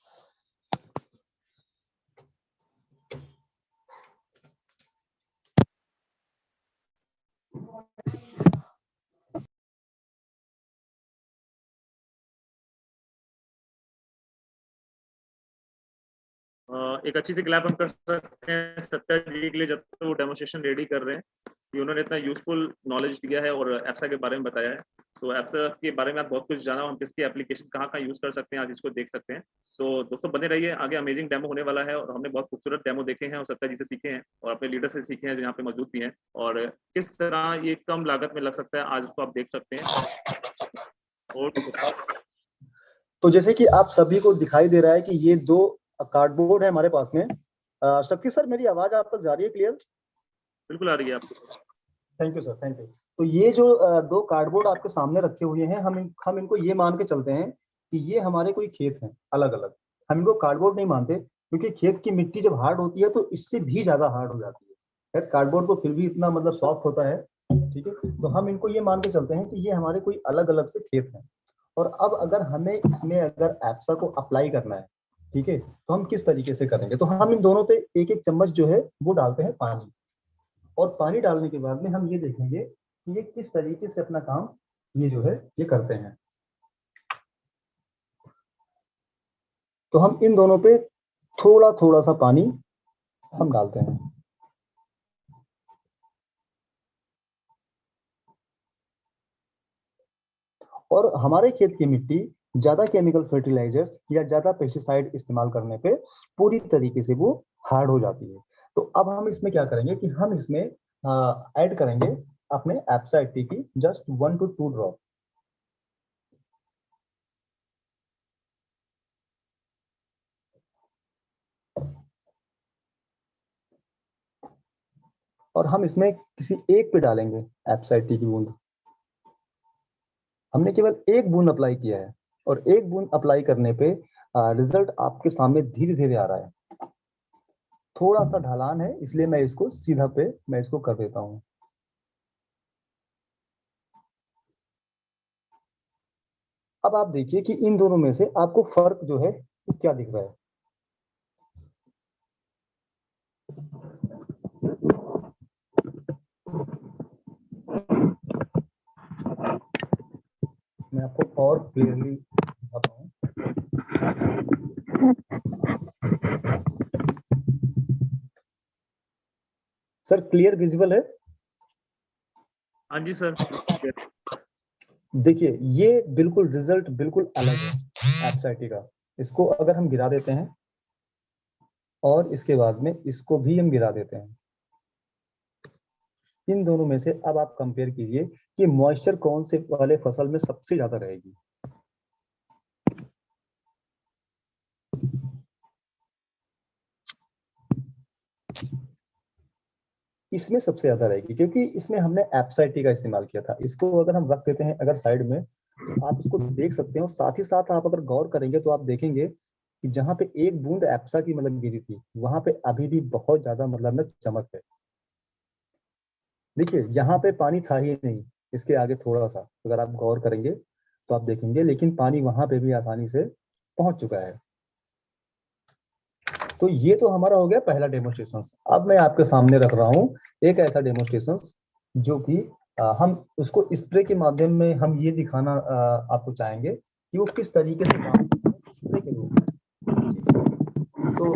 एक अच्छी सी क्लैप हम कर सकते हैं सत्या जी के लिए, जब तक वो डेमोस्ट्रेशन रेडी कर रहे हैं, कि उन्होंने इतना यूजफुल नॉलेज दिया है और एप्सा के बारे में बताया है। तो एप्सा के बारे में आप बहुत कुछ जाना, हम किसकी एप्लीकेशन कहाँ कहाँ यूज कर सकते हैं आज इसको देख सकते हैं। तो दोस्तों बने रहिए, आगे अमेजिंग डेमो होने वाला है और हमने बहुत खूबसूरत डेमो देखे हैं और सत्या जी से सीखे हैं और अपने लीडर से सीखे हैं जो यहाँ पे मौजूद भी हैं, और किस तरह ये कम लागत में लग सकता है आज उसको आप देख सकते हैं। और तो जैसे कि आप सभी को दिखाई दे रहा है कि ये 2 कार्डबोर्ड है हमारे पास में। शक्ति सर, मेरी आवाज आप तक जा रही है क्लियर? बिल्कुल आ रही है आपको। Thank you sir, thank you. तो ये जो 2 कार्डबोर्ड आपके सामने रखे हुए हैं, हम इनको ये मान के चलते हैं कि ये हमारे कोई खेत हैं अलग अलग। हम इनको कार्डबोर्ड नहीं मानते, क्योंकि खेत की मिट्टी जब हार्ड होती है तो इससे भी ज्यादा हार्ड हो जाती है। खैर कार्डबोर्ड तो फिर भी इतना मतलब सॉफ्ट होता है, ठीक है। तो हम इनको ये मान के चलते हैं कि ये हमारे कोई अलग अलग से खेत हैं। और अब अगर हमें इसमें अगर एप्सा को अप्लाई करना है, ठीक है, तो हम किस तरीके से करेंगे? तो हम इन दोनों पे एक एक चम्मच जो है वो डालते हैं पानी। और पानी डालने के बाद में हम ये देखेंगे कि ये किस तरीके से अपना काम ये जो है ये करते हैं। तो हम इन दोनों पे थोड़ा थोड़ा सा पानी हम डालते हैं। और हमारे खेत की मिट्टी ज्यादा केमिकल फर्टिलाइजर्स या ज्यादा पेस्टिसाइड इस्तेमाल करने पे पूरी तरीके से वो हार्ड हो जाती है। तो अब हम इसमें क्या करेंगे कि हम इसमें ऐड करेंगे अपने एप्सा 80 की जस्ट 1 to 2 ड्रॉप। और हम इसमें किसी एक पे डालेंगे एप्सा 80 की बूंद। हमने केवल एक बूंद अप्लाई किया है और एक बूंद अप्लाई करने पे रिजल्ट आपके सामने धीरे धीरे आ रहा है। थोड़ा सा ढलान है, इसलिए मैं इसको सीधा पे मैं इसको कर देता हूँ। अब आप देखिए कि इन दोनों में से आपको फर्क जो है वो क्या दिख रहा है। मैं आपको और क्लियरली दिखाता हूँ। सर क्लियर विजिबल है? हाँ जी सर। देखिए ये बिल्कुल रिजल्ट बिल्कुल अलग है एप्सा 80 का। इसको अगर हम गिरा देते हैं और इसके बाद में इसको भी हम गिरा देते हैं, इन दोनों में से अब आप कंपेयर कीजिए कि मॉइस्चर कौन से वाले फसल में सबसे ज्यादा रहेगी। इसमें सबसे ज्यादा रहेगी, क्योंकि इसमें हमने एप्सा 80 का इस्तेमाल किया था। इसको अगर हम रख देते हैं अगर साइड में, तो आप इसको देख सकते हो। साथ ही साथ आप अगर गौर करेंगे तो आप देखेंगे कि जहां पे एक बूंद एप्सा की मतलब गिरी थी, वहां पे अभी भी बहुत ज्यादा मतलब में चमक है। देखिए यहाँ पे पानी था ही नहीं, इसके आगे थोड़ा सा अगर आप गौर करेंगे तो आप देखेंगे, लेकिन पानी वहां पे भी आसानी से पहुंच चुका है। तो ये तो हमारा हो गया पहला डेमोस्ट्रेशन। अब मैं आपके सामने रख रहा हूँ एक ऐसा डेमोस्ट्रेशन जो कि हम उसको स्प्रे के माध्यम में हम ये दिखाना आपको चाहेंगे कि वो किस तरीके से काम करता है स्प्रे के रूप में। तो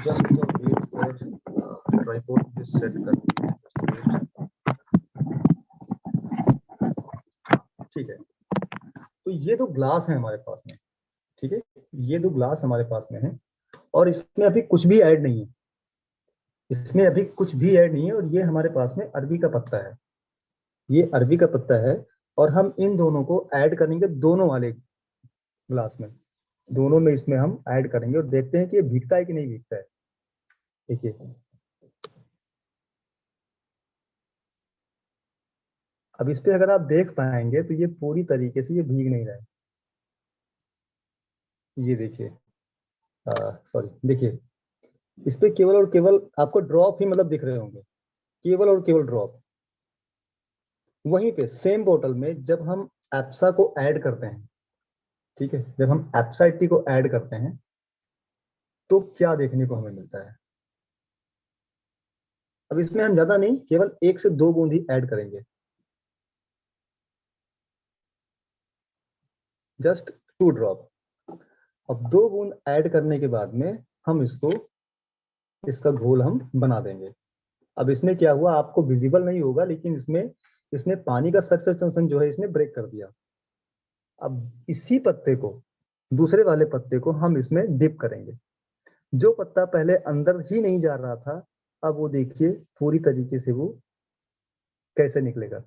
जस्ट वेट सर, ट्राइपॉड पे सेट कर, ठीक है। तो ये दो ग्लास है हमारे पास में, ठीक है, ये दो ग्लास हमारे पास में है और इसमें अभी कुछ भी ऐड नहीं है। इसमें अभी कुछ भी ऐड नहीं है, और ये हमारे पास में अरबी का पत्ता है, ये अरबी का पत्ता है, और हम इन दोनों को ऐड करेंगे दोनों वाले ग्लास में, दोनों में इसमें हम ऐड करेंगे और देखते हैं कि ये भीगता है कि नहीं भीगता है। देखिए अब इस पे अगर आप देख पाएंगे तो ये पूरी तरीके से ये भीग नहीं रहा है। ये देखिए, सॉरी, देखिए इस पे केवल और केवल आपको ड्रॉप ही मतलब दिख रहे होंगे, केवल और केवल ड्रॉप। वहीं पे सेम बोतल में जब हम एप्सा को ऐड करते हैं, ठीक है, जब हम एप्सा 80 को ऐड करते हैं तो क्या देखने को हमें मिलता है। अब इसमें हम ज्यादा नहीं, केवल 1 से 2 बूंद ही ऐड करेंगे, जस्ट 2 ड्रॉप। अब 2 बूंद ऐड करने के बाद में हम इसका घोल हम बना देंगे। अब इसमें क्या हुआ आपको विजिबल नहीं होगा, लेकिन इसने पानी का सरफेस टेंशन जो है इसने ब्रेक कर दिया। अब इसी पत्ते को, दूसरे वाले पत्ते को हम इसमें डिप करेंगे। जो पत्ता पहले अंदर ही नहीं जा रहा था, अब वो देखिए पूरी तरीके से वो कैसे निकलेगा।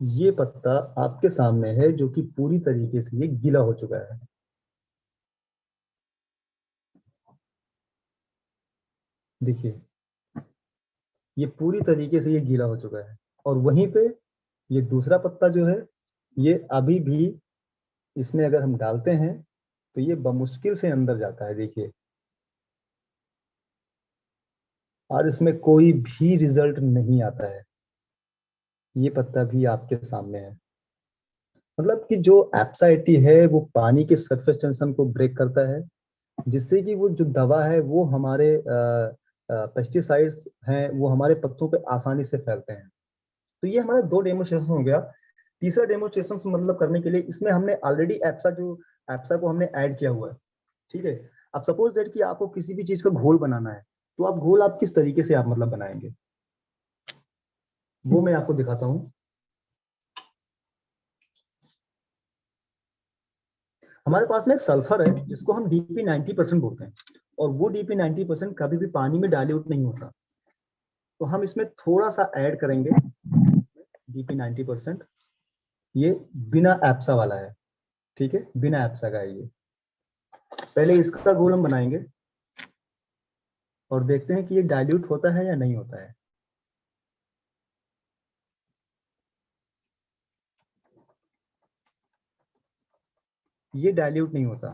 ये पत्ता आपके सामने है जो कि पूरी तरीके से ये गीला हो चुका है। देखिए ये पूरी तरीके से ये गीला हो चुका है, और वहीं पे ये दूसरा पत्ता जो है ये अभी भी इसमें अगर हम डालते हैं तो ये बमुश्किल से अंदर जाता है। देखिए, और इसमें कोई भी रिजल्ट नहीं आता है। ये पत्ता भी आपके सामने है। मतलब कि जो एप्साइटी है वो पानी के सरफेस टेंशन को ब्रेक करता है, जिससे कि वो जो दवा है वो हमारे पेस्टिसाइड्स हैं वो हमारे पत्तों पे आसानी से फैलते हैं। तो ये हमारा 2 डेमोस्ट्रेशन हो गया। तीसरा डेमोस्ट्रेशन मतलब करने के लिए इसमें हमने ऑलरेडी एप्सा को हमने ऐड किया हुआ है, ठीक है। अब सपोज दैट कि आपको किसी भी चीज का घोल बनाना है, तो आप घोल आप किस तरीके से आप मतलब बनाएंगे वो मैं आपको दिखाता हूँ। हमारे पास में एक सल्फर है जिसको हम डीपी 90% बोलते हैं, और वो डीपी 90% कभी भी पानी में डाइल्यूट नहीं होता। तो हम इसमें थोड़ा सा ऐड करेंगे डीपी 90%। ये बिना एप्सा वाला है, ठीक है, बिना एप्सा का है ये। पहले इसका घोल हम बनाएंगे और देखते हैं कि ये डाइल्यूट होता है या नहीं होता है। ये डाइल्यूट नहीं होता।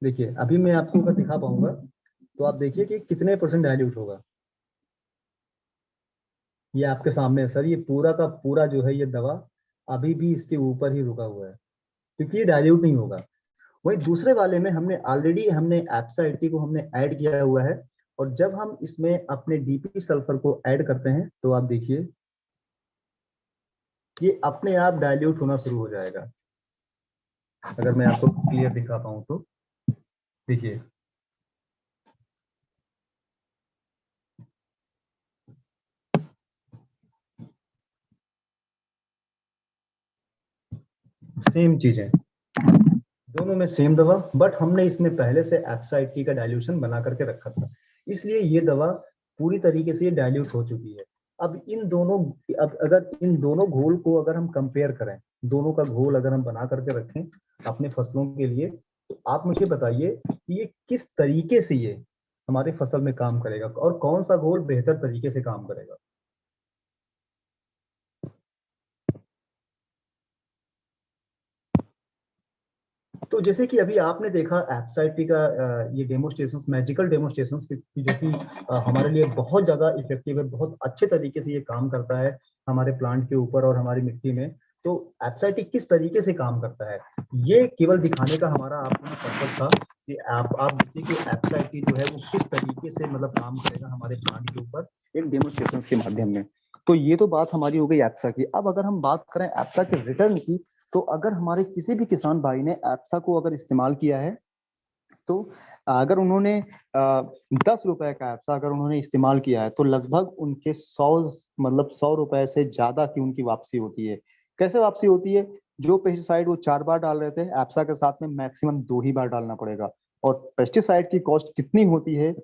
देखिए अभी मैं आपको अगर दिखा पाऊंगा तो आप देखिए कि कितने % डाइल्यूट होगा। ये आपके सामने है सर, ये पूरा का पूरा जो है ये दवा अभी भी इसके ऊपर ही रुका हुआ है, क्योंकि ये डाइल्यूट नहीं होगा। वही दूसरे वाले में हमने ऑलरेडी एप्सा 80 को हमने ऐड किया हुआ है, और जब हम इसमें अपने डीपी सल्फर को ऐड करते हैं तो आप देखिए ये अपने आप डाइल्यूट होना शुरू हो जाएगा। अगर मैं आपको क्लियर दिखा पाऊं तो देखिए, सेम चीजें, दोनों में सेम दवा, बट हमने इसमें पहले से एप्सा 80 का डाइल्यूशन बना करके रखा था, इसलिए ये दवा पूरी तरीके से ये डाइल्यूट हो चुकी है। अब अगर इन दोनों घोल को अगर हम कंपेयर करें, दोनों का घोल अगर हम बना करके रखें अपने फसलों के लिए, तो आप मुझे बताइए कि ये किस तरीके से ये हमारे फसल में काम करेगा और कौन सा घोल बेहतर तरीके से काम करेगा। तो जैसे कि अभी आपने देखा एप्साइटी का ये डेमोस्ट्रेशंस, मैजिकल डेमोस्ट्रेशंस जो कि हमारे लिए बहुत ज्यादा इफेक्टिव है, बहुत अच्छे तरीके से ये काम करता है हमारे प्लांट के ऊपर और हमारी मिट्टी में। तो एप्साइटी किस तरीके से काम करता है ये केवल दिखाने का हमारा आपको पर्पस था कि आप देखिए कि एप्साइटी जो है वो किस तरीके से मतलब काम करेगा हमारे प्लांट के ऊपर एक डेमोस्ट्रेशंस के माध्यम में। तो ये तो बात हमारी हो गई एप्सा की। अब अगर हम बात करें एप्सा के रिटर्न की, तो अगर हमारे किसी भी किसान भाई ने एप्सा को अगर इस्तेमाल किया है, तो अगर उन्होंने 10 रुपए का एप्सा अगर उन्होंने इस्तेमाल किया है, तो लगभग उनके 100 रुपए से ज्यादा की उनकी वापसी होती है। कैसे वापसी होती है? जो पेस्टिसाइड वो 4 बार डाल रहे थे, एप्सा के साथ में मैक्सिमम 2 ही बार डालना पड़ेगा। और पेस्टिसाइड की कॉस्ट कितनी होती है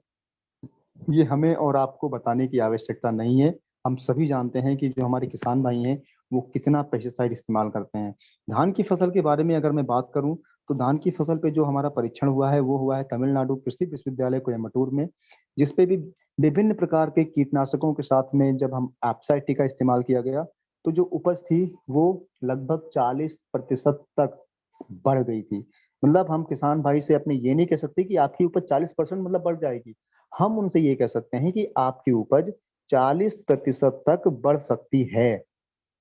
ये हमें और आपको बताने की आवश्यकता नहीं है। हम सभी जानते हैं कि जो हमारे किसान भाई हैं वो कितना पेस्टिसाइड इस्तेमाल करते हैं। धान की फसल के बारे में अगर मैं बात करूं तो धान की फसल पे जो हमारा परीक्षण हुआ है वो हुआ है तमिलनाडु कृषि विश्वविद्यालय कोयम्बटूर में, जिसपे भी विभिन्न प्रकार के कीटनाशकों के साथ में जब हम एप्सा टी का इस्तेमाल किया गया तो जो उपज थी वो लगभग 40% तक बढ़ गई थी। मतलब हम किसान भाई से अपने ये नहीं कह सकते कि आपकी उपज 40% मतलब बढ़ जाएगी, हम उनसे ये कह सकते हैं कि आपकी उपज 40% तक बढ़ सकती है।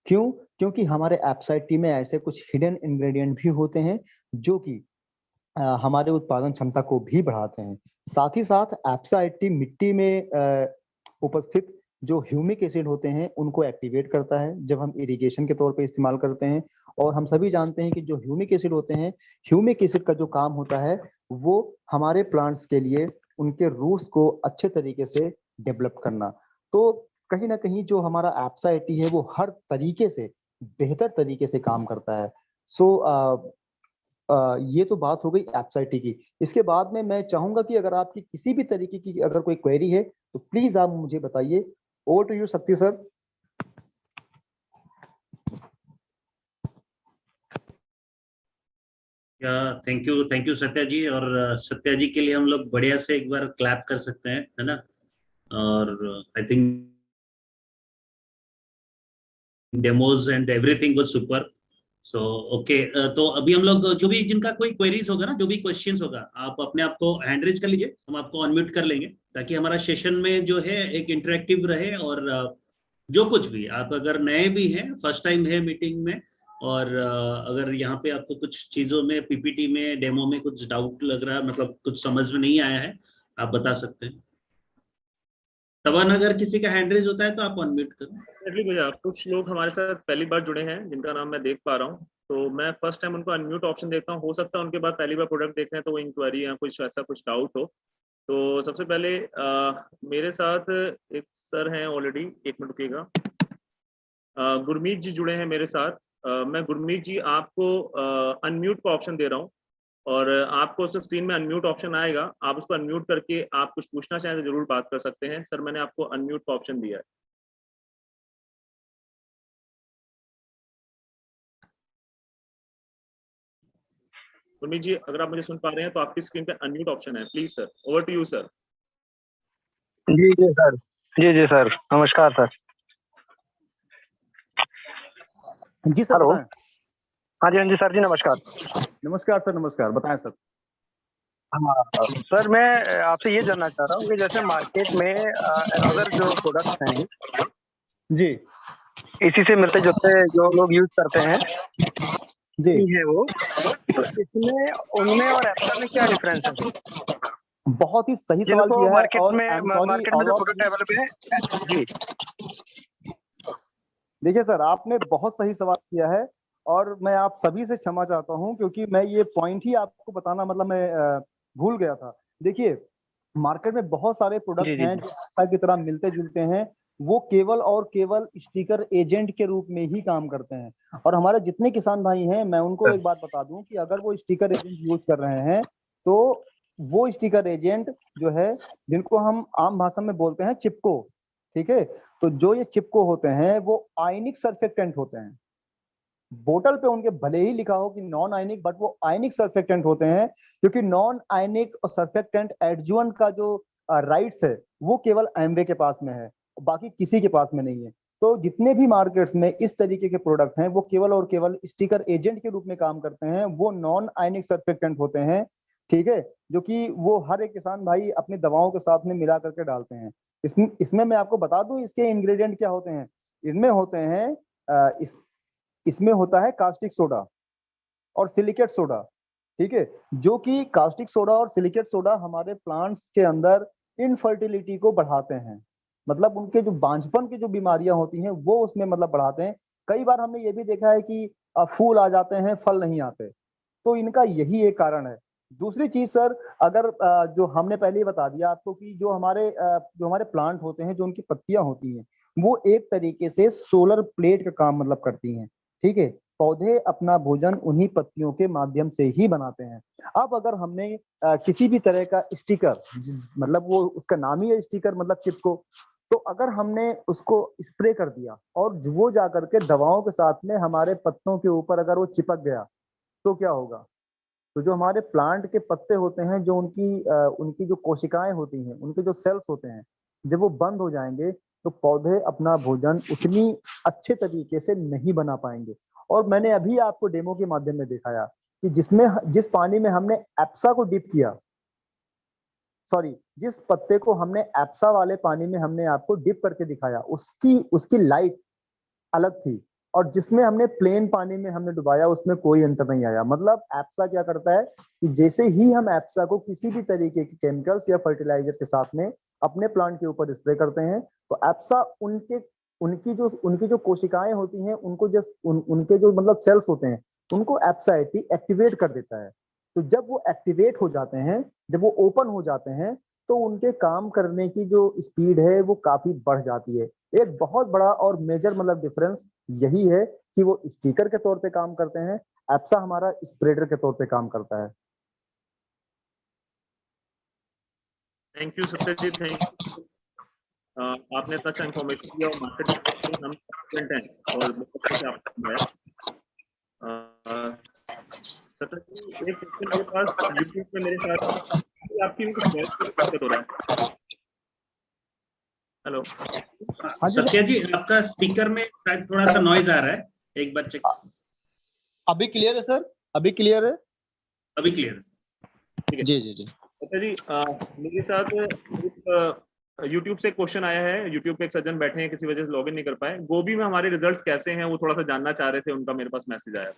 क्यों? क्योंकि हमारे एप्सा टी में ऐसे कुछ हिडन इंग्रेडिएंट भी होते हैं जो कि हमारे उत्पादन क्षमता को भी बढ़ाते हैं। साथ ही साथ एप्सा टी मिट्टी में उपस्थित जो ह्यूमिक एसिड होते हैं उनको एक्टिवेट करता है जब हम इरिगेशन के तौर पे इस्तेमाल करते हैं। और हम सभी जानते हैं कि जो ह्यूमिक एसिड होते हैं, ह्यूमिक एसिड का जो काम होता है वो हमारे प्लांट्स के लिए उनके रूट्स को अच्छे तरीके से डेवलप करना। तो कहीं ना कहीं जो हमारा एप्सा टी है वो हर तरीके से बेहतर तरीके से काम करता है। ये तो बात हो गई एप्सा टी की। इसके बाद में मैं चाहूंगा कि अगर आपकी किसी भी तरीके की अगर कोई क्वेरी है तो प्लीज आप मुझे बताइए। ओवर टू यू शक्ति सर। थैंक यू सत्या जी। और सत्या जी के लिए हम लोग बढ़िया से एक बार क्लैप कर सकते हैं, है ना। और I think demos and everything was super. So okay, तो अभी हम लोग जो भी जिनका कोई क्वेरीज होगा ना, जो भी क्वेश्चंस होगा, आप अपने आप को हैंड रेज कर लीजिए, हम आपको अनम्यूट कर लेंगे ताकि हमारा सेशन में जो है एक इंटरेक्टिव रहे। और जो कुछ भी आप अगर नए भी हैं, फर्स्ट टाइम है मीटिंग में, और अगर यहाँ पे आपको कुछ चीजों में पीपीटी में डेमो में कुछ डाउट लग रहा है, मतलब कुछ समझ में नहीं आया है, आप बता सकते हैं। तवन अगर किसी का हैंड रेज होता है तो आप अनम्यूट करें। भैया कुछ लोग हमारे साथ पहली बार जुड़े हैं जिनका नाम मैं देख पा रहा हूँ, तो मैं फर्स्ट टाइम उनको अनम्यूट ऑप्शन देता हूँ। हो सकता है उनके बाद पहली बार प्रोडक्ट देख रहे हैं तो वो इंक्वायरी या कुछ ऐसा कुछ डाउट हो। तो सबसे पहले मेरे साथ एक सर हैं ऑलरेडी, 1 मिनट रुकिएगा। गुरमीत जी जुड़े हैं मेरे साथ। मैं गुरमीत जी आपको अनम्यूट का ऑप्शन दे रहा हूँ और आपको उस स्क्रीन में अनम्यूट ऑप्शन आएगा, आप उसको अनम्यूट करके आप कुछ पूछना चाहें तो जरूर बात कर सकते हैं। सर मैंने आपको अनम्यूट का ऑप्शन दिया है। गुरमीत जी अगर आप मुझे सुन पा रहे हैं तो आपकी स्क्रीन पे अनम्यूट ऑप्शन है, please sir. Over to you sir. जी जी सर, जी सर, नमस्कार सर। जी सर हेलो। बताएं। हाँ जी सर जी, नमस्कार। नमस्कार सर, नमस्कार, बताएं सर। हाँ सर, मैं आपसे ये जानना चाह रहा हूँ कि जैसे मार्केट में अदर जो प्रोडक्ट्स हैं जी इसी से मिलते जुलते जो लोग यूज करते हैं जी है वो, तो इसमें उनमें और एप्सा में क्या डिफरेंस है? बहुत ही सही सवाल जिनको किया है। मार्केट और में जो प्रोडक्ट अवेलेबल है। जी देखिए सर, आपने बहुत सही सवाल किया है और मैं आप सभी से क्षमा चाहता हूं क्योंकि मैं ये पॉइंट ही आपको बताना मतलब मैं भूल गया था। देखिए मार्केट में बहुत सारे प्रोडक्ट हैं जो एप्सा की तरह मिलते जुलते हैं, वो केवल और केवल स्टिकर एजेंट के रूप में ही काम करते हैं। और हमारे जितने किसान भाई हैं मैं उनको एक बात बता दूं कि अगर वो स्टिकर एजेंट यूज कर रहे हैं तो वो स्टिकर एजेंट जो है, जिनको हम आम भाषा में बोलते हैं चिपको, ठीक है, तो जो ये चिपको होते हैं वो आयनिक सर्फेक्टेंट होते हैं। बोतल पे उनके भले ही लिखा हो कि नॉन आयनिक, बट वो आयनिक सर्फेक्टेंट होते हैं, क्योंकि नॉन आयनिक और सर्फेक्टेंट एडजुवेंट का जो राइट्स है वो केवल एमवे के पास में है, बाकी किसी के पास में नहीं है। तो जितने भी मार्केट्स में इस तरीके के प्रोडक्ट हैं वो केवल और केवल स्टिकर एजेंट के रूप में काम करते हैं, वो नॉन आयनिक सर्फेक्टेंट होते हैं, ठीक है, जो कि वो हर एक किसान भाई अपनी दवाओं के साथ में मिला करके डालते हैं। इसमें मैं आपको बता दूं इसके इंग्रेडिएंट क्या होते हैं। इनमें होते हैं इसमें होता है कास्टिक सोडा और सिलिकेट सोडा, ठीक है, जो कि कास्टिक सोडा और सिलिकेट सोडा हमारे प्लांट्स के अंदर इनफर्टिलिटी को बढ़ाते हैं, मतलब उनके जो बांझपन की जो बीमारियां होती हैं वो उसमें मतलब बढ़ाते हैं। कई बार हमने ये भी देखा है कि फूल आ जाते हैं, फल नहीं आते, तो इनका यही एक कारण है। दूसरी चीज सर, अगर जो हमने पहले ही बता दिया आपको कि जो हमारे प्लांट होते हैं, जो उनकी पत्तियां होती हैं, वो एक तरीके से सोलर प्लेट का काम मतलब करती हैं, ठीक है। पौधे अपना भोजन उन्हीं पत्तियों के माध्यम से ही बनाते हैं। अब अगर हमने किसी भी तरह का स्टिकर, मतलब वो उसका नाम ही है स्टिकर, मतलब चिपको, तो अगर हमने उसको स्प्रे कर दिया और वो जा करके दवाओं के साथ में हमारे पत्तों के ऊपर अगर वो चिपक गया तो क्या होगा? तो जो हमारे प्लांट के पत्ते होते हैं, जो उनकी जो कोशिकाएं होती हैं, उनके जो सेल्स होते हैं, जब वो बंद हो जाएंगे तो पौधे अपना भोजन उतनी अच्छे तरीके से नहीं बना पाएंगे। और मैंने अभी आपको डेमो के माध्यम में दिखाया कि जिस पानी में हमने एप्सा को डिप किया, सॉरी, जिस पत्ते को हमने एप्सा वाले पानी में हमने आपको डिप करके दिखाया, उसकी लाइट अलग थी, और जिसमें हमने प्लेन पानी में हमने डुबाया उसमें कोई अंतर नहीं आया। मतलब एप्सा क्या करता है कि जैसे ही हम एप्सा को किसी भी तरीके के केमिकल्स या फर्टिलाइजर के साथ में अपने प्लांट के ऊपर स्प्रे करते हैं, तो एप्सा उनकी जो कोशिकाएं होती हैं, उनके जो मतलब सेल्स होते हैं, उनको एप्सा एक्टिवेट कर देता है। तो जब वो एक्टिवेट हो जाते हैं, जब वो ओपन हो जाते हैं, तो उनके काम करने की जो स्पीड है वो काफी बढ़ जाती है। एक बहुत बड़ा और मेजर मतलब डिफरेंस यही है कि वो स्टिकर के तौर पे काम करते हैं, एप्सा हमारा स्प्रेडर के तौर पे काम करता है। Thank you Satyajit, thank you. आपने इतना अच्छा इन्फॉर्मेशन दिया और मार्केट हम स्टूडेंट हैं और बहुत अच्छे से आपने समझाया। सत्यजीत, एक क्वेश्चन मेरे पास यूट्यूब पे मेरे साथ आपकी कुछ दिक्कत हो रहा है। हेलो सत्या जी, आपका स्पीकर में शायद थोड़ा सा नॉइज आ रहा है, एक बार चेक। अभी क्लियर है सर? अभी क्लियर है? अभी क्लियर है। ठीक है जी जी जी। अच्छा जी, मेरे साथ यूट्यूब से क्वेश्चन आया है। यूट्यूब पे एक सज्जन बैठे हैं, किसी वजह से लॉगिन नहीं कर पाए। गोभी में हमारे रिजल्ट्स कैसे हैं वो थोड़ा सा जानना चाह रहे थे, उनका मेरे पास मैसेज आया।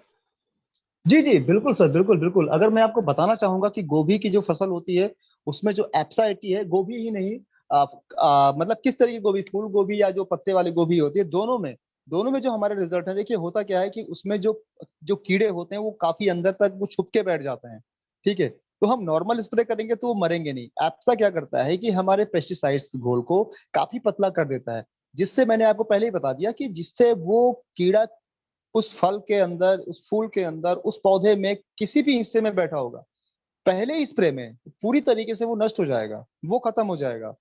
जी जी बिल्कुल सर, बिल्कुल बिल्कुल। अगर मैं आपको बताना चाहूंगा कि गोभी की जो फसल होती है उसमें जो एप्सा एटी है, गोभी ही नहीं, मतलब किस तरह की गोभी, फूल गोभी या जो पत्ते वाली गोभी होती है, दोनों में जो हमारे रिजल्ट है, देखिए होता क्या है कि उसमें जो जो कीड़े होते हैं वो काफी अंदर तक वो छुप के बैठ जाते हैं। ठीक है, तो हम नॉर्मल स्प्रे करेंगे तो वो मरेंगे नहीं। एप्सा क्या करता है कि हमारे पेस्टिसाइड्स के घोल को काफी पतला कर देता है, जिससे मैंने आपको पहले ही बता दिया कि जिससे वो कीड़ा उस फल के अंदर, उस फूल के अंदर, उस पौधे में किसी भी हिस्से में बैठा होगा, पहले ही स्प्रे में पूरी तरीके से वो नष्ट हो जाएगा, वो खत्म हो जाएगा।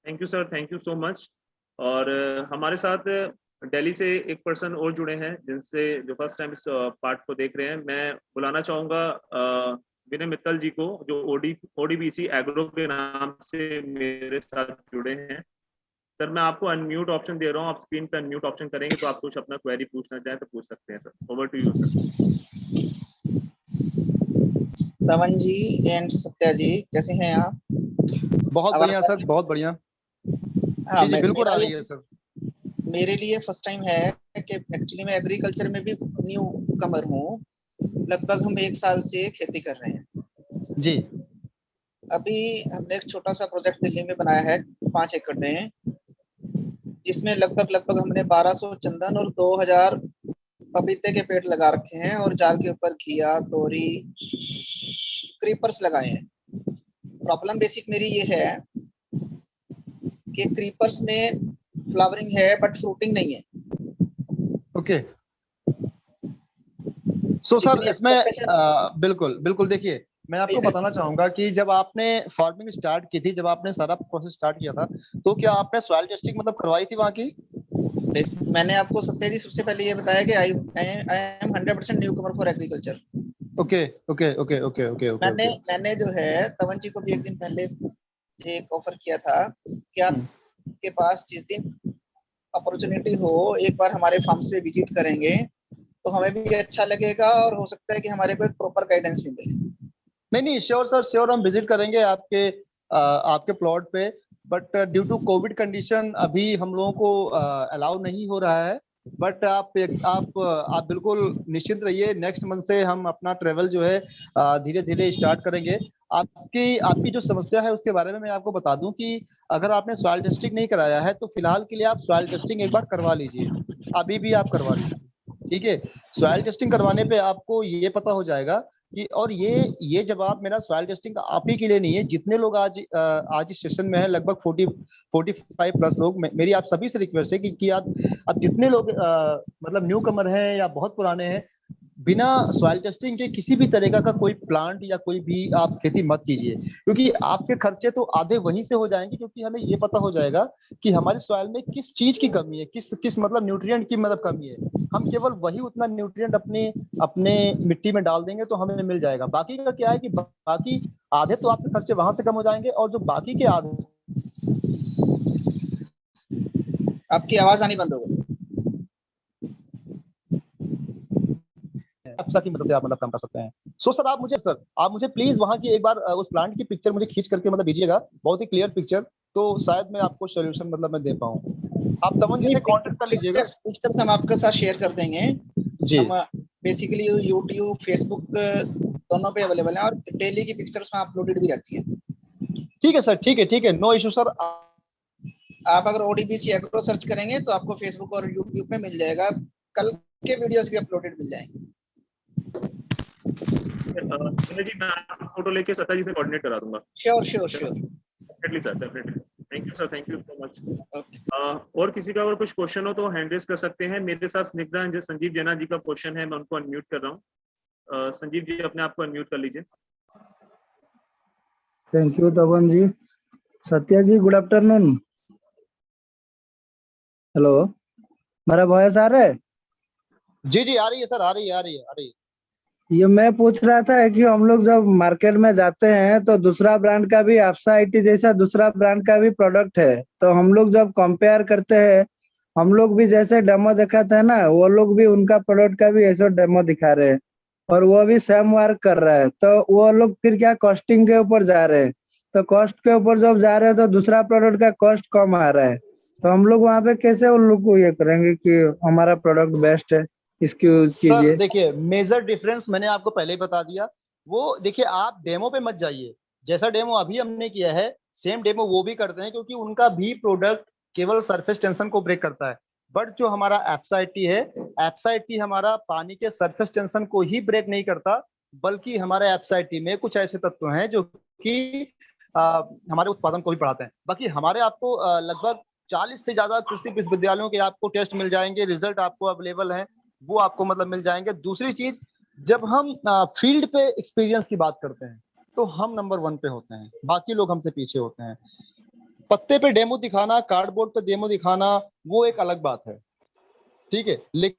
Thank you sir, thank you so much. और हमारे साथ दिल्ली से एक पर्सन और जुड़े हैं जिनसे जो फर्स्ट टाइम इस पार्ट को देख रहे हैं। मैं बुलाना चाहूंगा विनय मित्तल जी को, जो ओडीबीसी एग्रो के नाम से मेरे साथ जुड़े हैं। सर मैं आपको अनम्यूट ऑप्शन दे रहा हूँ, आप स्क्रीन पे अनम्यूट ऑप्शन करेंगे तो आप कुछ अपना क्वेरी पूछना चाहें तो पूछ सकते हैं sir. Over to you sir. Tapan ji and Satya जी, कैसे हैं आप? बहुत बढ़िया सर, बहुत बढ़िया। हाँ, जी जी बिल्कुल आ रही है सर। मेरे लिए फर्स्ट टाइम है कि एक्चुअली मैं एग्रीकल्चर में भी न्यू कमर हूँ। लगभग हम 1 साल से खेती कर रहे हैं जी। अभी हमने एक छोटा सा प्रोजेक्ट दिल्ली में बनाया है 5 एकड़ में, जिसमें लगभग हमने 1200 चंदन और 2000 पपीते के पेड़ लगा रखे हैं और जाल के ऊपर घिया, तोरी, क्रीपर्स लगाए हैं। प्रॉब्लम बेसिक मेरी ये है कि क्रीपर्स में फ्लावरिंग है बट फ्रूटिंग नहीं है। ओके, सो सर इसमें बिल्कुल बिल्कुल, देखिए मैं आपको बताना चाहूंगा कि जब आपने फार्मिंग स्टार्ट की थी, जब आपने सारा प्रोसेस स्टार्ट किया था, तो क्या आपने सॉइल टेस्टिंग मतलब करवाई थी वहाँ की? मैंने आपको सत्या जी सबसे पहले ये बताया कि I am 100% new Qamar for agriculture. Okay okay okay okay okay okay. मैंने जो है तवन जी को भी एक दिन पहले एक ऑफर किया था कि आपके पास जिस दिन अपॉर्चुनिटी हो एक बार हमारे फार्म्स पे विजिट करेंगे तो हमें भी अच्छा लगेगा और हो सकता है कि हमारे को एक प्रॉपर गाइडेंस भी मिले। नहीं श्योर सर, श्योर हम विजिट करेंगे आपके प्लॉट पे, but due to Covid condition अभी हम लोगों को अलाउ नहीं हो रहा है। बट आप बिल्कुल निश्चिंत रहिए, नेक्स्ट मंथ से हम अपना ट्रेवल जो है धीरे धीरे स्टार्ट करेंगे। आपकी जो समस्या है उसके बारे में मैं आपको बता दूं कि अगर आपने सॉइल टेस्टिंग नहीं कराया है तो फिलहाल के लिए आप सॉइल टेस्टिंग एक बार करवा लीजिए, अभी भी आप करवा लीजिए। ठीक है, सॉइल टेस्टिंग करवाने पे आपको ये पता हो जाएगा कि और ये जवाब मेरा सॉइल टेस्टिंग का आप ही के लिए नहीं है, जितने लोग आज इस सेशन में है, लगभग 45 प्लस लोग, मेरी आप सभी से रिक्वेस्ट है कि आप जितने लोग मतलब न्यू कमर हैं या बहुत पुराने हैं, बिना सॉइल टेस्टिंग के किसी भी तरीका का कोई प्लांट या कोई भी आप खेती मत कीजिए, क्योंकि आपके खर्चे तो आधे वहीं से हो जाएंगे, क्योंकि हमें ये पता हो जाएगा कि हमारी सॉइल में किस चीज की कमी है, किस मतलब न्यूट्रिएंट की मतलब कमी है। हम केवल वही उतना न्यूट्रिएंट अपने मिट्टी में डाल देंगे तो हमें मिल जाएगा। बाकी का क्या है कि बाकी आधे तो आपके खर्चे वहां से कम हो जाएंगे, और जो बाकी के आधे, आपकी आवाज आनी बंद हो गई। एप्सा की मदद से आप मतलब कम कर सकते हैं। सो सर आप मुझे प्लीज वहां की एक बार उस प्लांट की पिक्चर मुझे खींच करके मतलब दीजिएगा, बहुत ही क्लियर पिक्चर, तो शायद मैं आपको सोल्यूशन मतलब मैं दे पाऊँ। आप तमन जी से कांटेक्ट कर लीजिएगा। पिक्चर्स हम आपके साथ शेयर कर देंगे जी। हम बेसिकली यूट्यूब, फेसबुक दोनों पे अवेलेबल है, और डेली की पिक्चर्स में अपलोडेड भी रहती है। ठीक है सर, ठीक है, नो इशू सर। आप अगर ODBC एग्रो सर्च करेंगे तो आपको फेसबुक और यूट्यूब पे मिल जाएगा, कल के वीडियोस भी अपलोडेड मिल जाएंगे। जी मैं फोटो लेके सत्ता जी से कोऑर्डिनेट करा दूंगा। Sure definitely sir, definitely. Thank you sir, thank you so much. और किसी का अगर कुछ क्वेश्चन हो तो हैंड रेज कर सकते हैं। मेरे साथ स्निग्धा संजीव जैना जी का क्वेश्चन है, मैं उनको अनम्यूट कर रहा हूँ। संजीव जी अपने आप को अनम्यूट कर लीजिए। Thank you Tapan ji. Satya ji good afternoon. Hello, मेरा वॉइस आ रहा है? जी आ रही है सर, आ रही है। ये मैं पूछ रहा था कि हम लोग जब मार्केट में जाते हैं तो दूसरा ब्रांड का भी एप्सा IT जैसा दूसरा ब्रांड का भी प्रोडक्ट है, तो हम लोग जब कंपेयर करते हैं, हम लोग भी जैसे डेमो दिखाते हैं ना, वो लोग भी उनका प्रोडक्ट का भी ऐसा डेमो दिखा रहे हैं और वो भी सेम वर्क कर रहा है, तो वो लोग फिर क्या कॉस्टिंग के ऊपर जा रहे हैं, तो कॉस्ट के ऊपर जब जा रहे हैं तो दूसरा प्रोडक्ट का कॉस्ट कम आ रहा है, तो हम लोग वहाँ पे कैसे उन लोग को ये करेंगे कि हमारा प्रोडक्ट बेस्ट है, इसकी यूज कीजिए। सर देखिए, मेजर डिफरेंस मैंने आपको पहले ही बता दिया। वो देखिए, आप डेमो पे मत जाइए, जैसा डेमो अभी हमने किया है सेम डेमो वो भी करते हैं, क्योंकि उनका भी प्रोडक्ट केवल सरफेस टेंशन को ब्रेक करता है। बट जो हमारा एप्सा IT है, एप्सा IT हमारा पानी के सरफेस टेंशन को ही ब्रेक नहीं करता, बल्कि हमारे एप्सा IT में कुछ ऐसे तत्व हैं जो कि हमारे उत्पादन को भी बढ़ाते हैं। बाकी हमारे आपको लगभग 40 से ज्यादा कृषि विश्वविद्यालयों के आपको टेस्ट मिल जाएंगे, रिजल्ट आपको अवेलेबल है, वो आपको मतलब मिल जाएंगे। दूसरी चीज, जब हम फील्ड पे एक्सपीरियंस की बात करते हैं तो हम नंबर 1 पे होते हैं, बाकी लोग हमसे पीछे होते हैं। पत्ते पे डेमो दिखाना, कार्डबोर्ड पे डेमो दिखाना, वो एक अलग बात है, ठीक है, लेकिन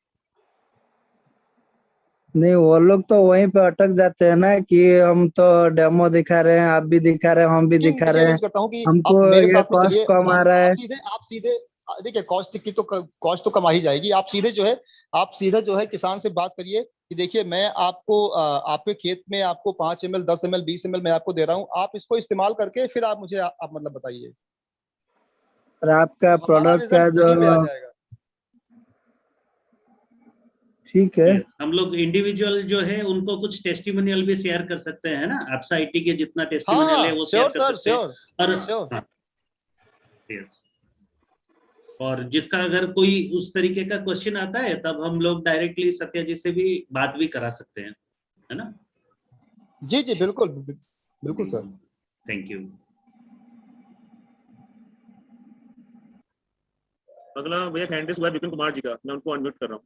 नहीं, वो लोग तो वहीं पे अटक जाते हैं ना कि हम तो डेमो दिखा रहे हैं, आप भी दिखा रहे हैं, हम भी दिखा रहे हैं, करता हूँ कि हमको आप मेरे ये साथ में कॉस्ट चलिए, कम आ रहा है। आप सीधे देखिए, कॉस्ट तो कम आ ही जाएगी। आप सीधे जो है किसान से बात करिए कि देखिए मैं आपको आपके खेत में आपको 5 ml 10 ml 20 ml मैं आपको दे रहा हूँ, आप इसको इस्तेमाल करके फिर आप मुझे आप मतलब बताइए, और आपका प्रोडक्ट का जो वहीं पे आ जाएगा। ठीक है। हम लोग इंडिविजुअल जो है उनको कुछ टेस्टिमोनियल भी शेयर कर सकते हैं ना, एप्सा IT के जितना टेस्टिमोनियल है वो शेयर कर सकते हैं। और यस, और जिसका अगर कोई उस तरीके का क्वेश्चन आता है तब हम लोग डायरेक्टली सत्या जी से भी बात भी करा सकते हैं, है ना? जी बिल्कुल सर। Thank you. अगला भैया हैंड रेज हुआ विपिन कुमार जी का, मैं उनको अनम्यूट कर रहा हूँ।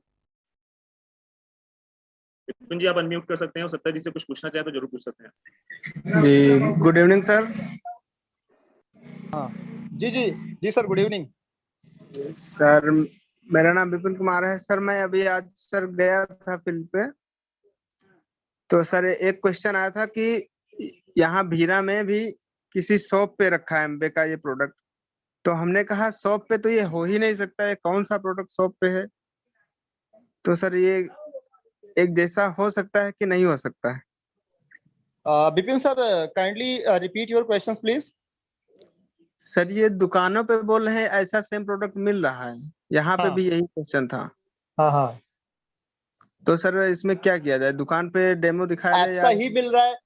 विपिन जी आप अनम्यूट कर सकते हैं और सत्ता जी से कुछ पूछना चाहे तो जरूर पूछ सकते हैं। जी गुड इवनिंग सर। हाँ जी सर, गुड इवनिंग सर। मेरा नाम विपिन कुमार है सर। मैं अभी आज सर गया था फील्ड पे, तो सर एक क्वेश्चन आया था कि यहाँ भीरा में भी किसी शॉप पे रखा है एम्बे का ये प्रोडक्ट, तो हमने कहा शॉप पे तो ये हो ही नहीं सकता है, कौन सा प्रोडक्ट शॉप पे है? तो सर ये एक जैसा हो सकता है कि नहीं हो सकता है? Vipin sir, kindly repeat your questions please. Sir ये दुकानों पे बोल रहे हैं ऐसा सेम प्रोडक्ट मिल रहा है, यहाँ पे भी यही क्वेश्चन था। हाँ तो सर इसमें क्या किया जाए, दुकान पे डेमो दिखाया जाए एप्सा ही मिल रहा है?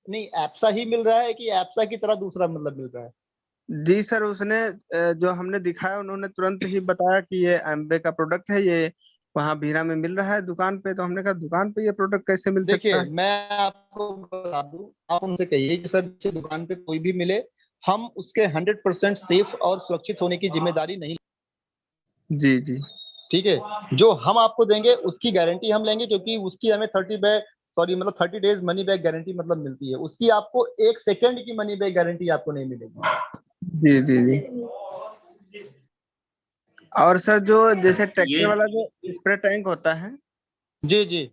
नहीं, एप्सा ही मिल रहा है कि एप्सा की तरह दूसरा मतलब मिल रहा है? जी सर, उसने जो हमने दिखाया उन्होंने तुरंत ही बताया कि ये एम्बे का प्रोडक्ट है, ये वहाँ भीरा में मिल रहा है दुकान पे, तो हमने कहा दुकान पे ये प्रोडक्ट कैसे मिल सकता देखिए है। मैं आपको बता दूं, आप उनसे कहिए कि सर मुझे दुकान पे कोई भी मिले, हम उसके 100% सेफ और सुरक्षित होने की जिम्मेदारी नहीं, जी जी ठीक है। जो हम आपको देंगे उसकी गारंटी हम लेंगे, क्योंकि उसकी हमें 30 डेज मनी बैक गारंटी मतलब मिलती है, उसकी आपको 1 सेकंड की मनी बैक गारंटी आपको नहीं मिलेगी। जी जी जी। और सर जो जैसे ट्रैक्टर ये वाला जो स्प्रे टैंक होता है, जी जी।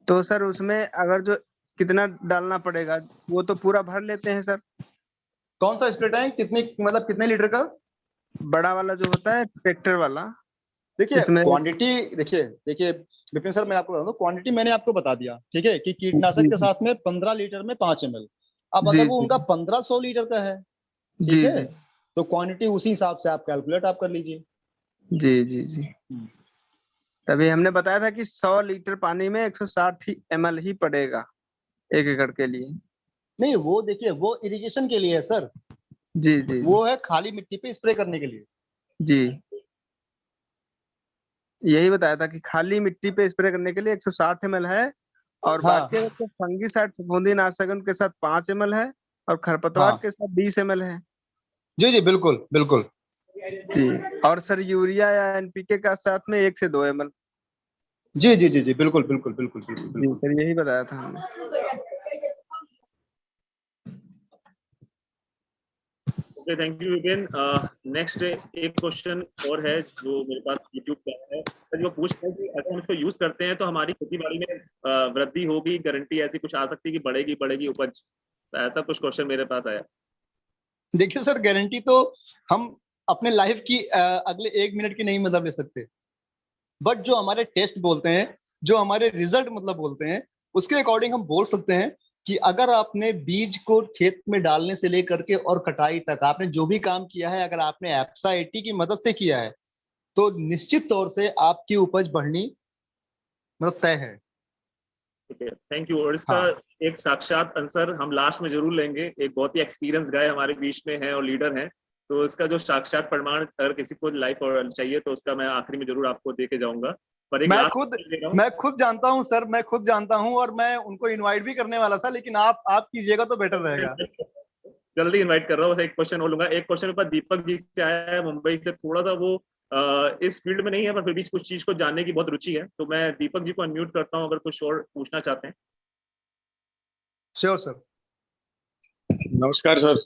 तो सर उसमें अगर जो कितना डालना पड़ेगा, वो तो पूरा भर लेते हैं सर। कौन सा स्प्रे टैंक, कितनी मतलब कितने लीटर का? बड़ा वाला जो होता है ट्रैक्टर वाला, देखिए इसमें क्वांटिटी, देखिए देखिए विपिन सर, मैं आपको बता दूं, क्वांटिटी मैंने आपको बता दिया, ठीक है, कि कीटनाशक जी के साथ में 15 लीटर में 5 ml। अब जी अगर वो जी उनका 1500 लीटर का है, ठीक जी है, जी तो क्वांटिटी उसी हिसाब से आप कैलकुलेट आप कर लीजिए। जी जी जी। तभी हमने बताया था कि 100 लीटर पानी में 160 ही ml ही पड़ेगा 1 एकड़ के लिए। नहीं वो देखिए, वो इरिगेशन के लिए है सर, जी जी वो है खाली मिट्टी पे स्प्रे करने के लिए। जी, यही बताया था कि खाली मिट्टी पे स्प्रे करने के लिए 160 ml है, और बाकी हाँ अगर तो फंगीसाइड फफूंदी नाशक के साथ 5 ml है, और खरपतवार हाँ के साथ 20 ml है। जी जी, बिल्कुल बिल्कुल। जी, और सर यूरिया या एनपीके का साथ में 1 से 2 ml। जी जी जी जी, बिल्कुल बिल्कुल बिल्कुल बिल्कुल जी बिल्कुल। सर, यही बताया था हमने। Okay, thank you Vipin. Next एक क्वेश्चन और है जो मेरे पास यूट्यूब पे है, जो पूछ रहे हैं कि अगर हम इसको यूज करते हैं तो हमारी खेती बाड़ी में वृद्धि होगी, गारंटी ऐसी कुछ आ सकती है कि बढ़ेगी बढ़ेगी उपज, तो ऐसा कुछ क्वेश्चन मेरे पास आया। देखिए सर, गारंटी तो हम अपने लाइफ की अगले 1 मिनट की नहीं मतलब ले सकते, बट जो हमारे टेस्ट बोलते हैं, जो हमारे रिजल्ट मतलब बोलते हैं, उसके अकॉर्डिंग हम बोल सकते हैं कि अगर आपने बीज को खेत में डालने से लेकर के और कटाई तक आपने जो भी काम किया है, अगर आपने एप्सा 80 की मदद से किया है, तो निश्चित तौर से आपकी उपज बढ़नी मतलब तय है। ठीक है, थैंक यू। और इसका हाँ एक साक्षात आंसर हम लास्ट में जरूर लेंगे, एक बहुत ही एक्सपीरियंस गाय हमारे बीच में है और लीडर हैं, तो इसका जो साक्षात प्रमाण अगर किसी को लाइफ और चाहिए तो उसका मैं आखिरी में जरूर आपको दे के जाऊंगा, पर एक मैं लास्ट खुद दे रहा हूँ। मैं खुद जानता हूँ सर, मैं खुद जानता हूँ, और मैं उनको इनवाइट भी करने वाला था, लेकिन आप कीजिएगा तो बेटर रहेगा। जल्दी इनवाइट कर रहा हूँ। एक क्वेश्चन और लूंगा। एक क्वेश्चन मेरे पास दीपक जी से आया है मुंबई से, थोड़ा सा वो इस फील्ड में नहीं है पर फिर भी कुछ चीज को जानने की बहुत रुचि है, तो मैं दीपक जी को अनम्यूट करता हूँ अगर कुछ और पूछना चाहते हैं। Sure sir. नमस्कार सर।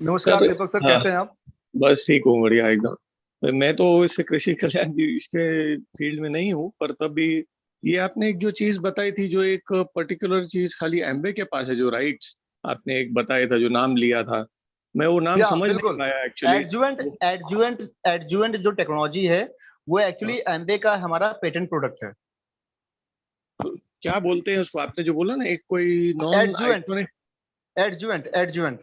नमस्कार सर दीपक सर, हाँ, कैसे हैं आप? बस ठीक हूँ, बढ़िया एकदम। मैं तो इससे कृषि कल्याण की इसके फील्ड में नहीं हूँ, पर तब भी ये आपने एक जो चीज बताई थी, जो एक पर्टिकुलर चीज खाली एम्बे के पास है, जो राइट्स आपने एक बताया था, जो नाम लिया था, मैं वो नाम या समझ नहीं बिल्कुल, पाया एक्चुअली। एडजुवेंट जो टेक्नोलॉजी है, वो एक्चुअली एम्बे का हमारा पेटेंट प्रोडक्ट है। क्या बोलते हैं उसको, आपने जो बोला ना, एक कोई non adjuvant iconic adjuvant.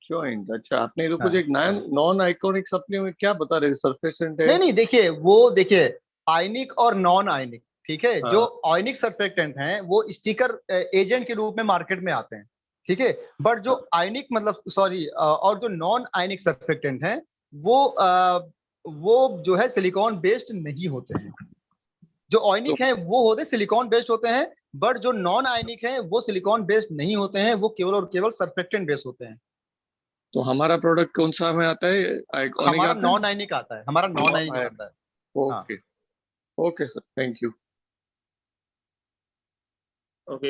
Joint, अच्छा आपने तो कुछ हाँ एक नॉन आइकोनिक सप्लीमेंट क्या बता रहे, सरफेसेंट है? नहीं नहीं, देखिए आयनिक और नॉन आयनिक, ठीक है, जो हाँ आयनिक सर्फेक्टेंट हैं वो स्टिकर एजेंट के रूप में मार्केट में आते हैं, ठीक है, बट जो आयनिक मतलब सॉरी और जो नॉन आयनिक सर्फेक्टेंट हैं वो जो है सिलिकॉन बेस्ड नहीं होते हैं। जो तो, आयनिक हैं वो होते सिलिकॉन बेस्ड होते हैं, बट जो नॉन आयनिक हैं वो सिलिकॉन बेस्ड नहीं होते हैं, वो केवल और केवल सर्फेक्टेंट बेस्ड होते हैं। तो हमारा प्रोडक्ट कौन सा में आता है, आइकॉनिक हमारा आता नॉन आयनिक आता है, हमारा नॉन आयनिक है? आता है। हाँ okay, okay sir, thank you. Okay,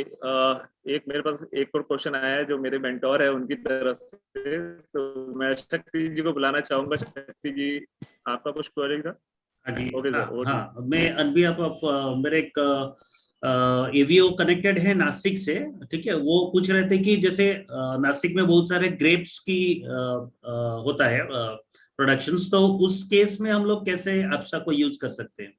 एक मेरे पास एक और क्वेश्चन आया है जो मेरे मेंटोर है उनकी तरफ से, तो मैं शक्ति जी को बुलाना चाहूंगा। शक्ति जी, आपका कुछ क्वेरी था? हाँ जी, ओके हाँ सर, ओवर टू हाँ, मैं अनबी आप मेरे एक एवीओ कनेक्टेड है नासिक से, ठीक है, वो पूछ रहे थे कि जैसे नासिक में बहुत सारे ग्रेप्स की होता है प्रोडक्शंस, तो उस केस में हम लोग कैसे एप्सा को यूज कर सकते हैं?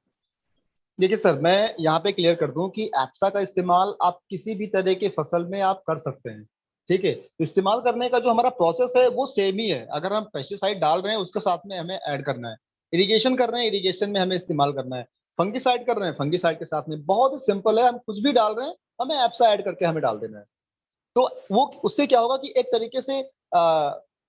देखिए सर, मैं यहाँ पे क्लियर कर दूं कि एप्सा का इस्तेमाल आप किसी भी तरह के फसल में आप कर सकते हैं, ठीक है। इस्तेमाल करने का जो हमारा प्रोसेस है वो सेम ही है। अगर हम पेस्टिसाइड डाल रहे हैं उसके साथ में हमें ऐड करना है, इरिगेशन कर रहे हैं इरिगेशन में हमें इस्तेमाल करना है, फंगिसाइड कर रहे हैं फंगिसाइड के साथ में, बहुत ही सिंपल है। हम कुछ भी डाल रहे हैं हमें एप्सा ऐड करके हमें डाल देना है, तो वो उससे क्या होगा कि एक तरीके से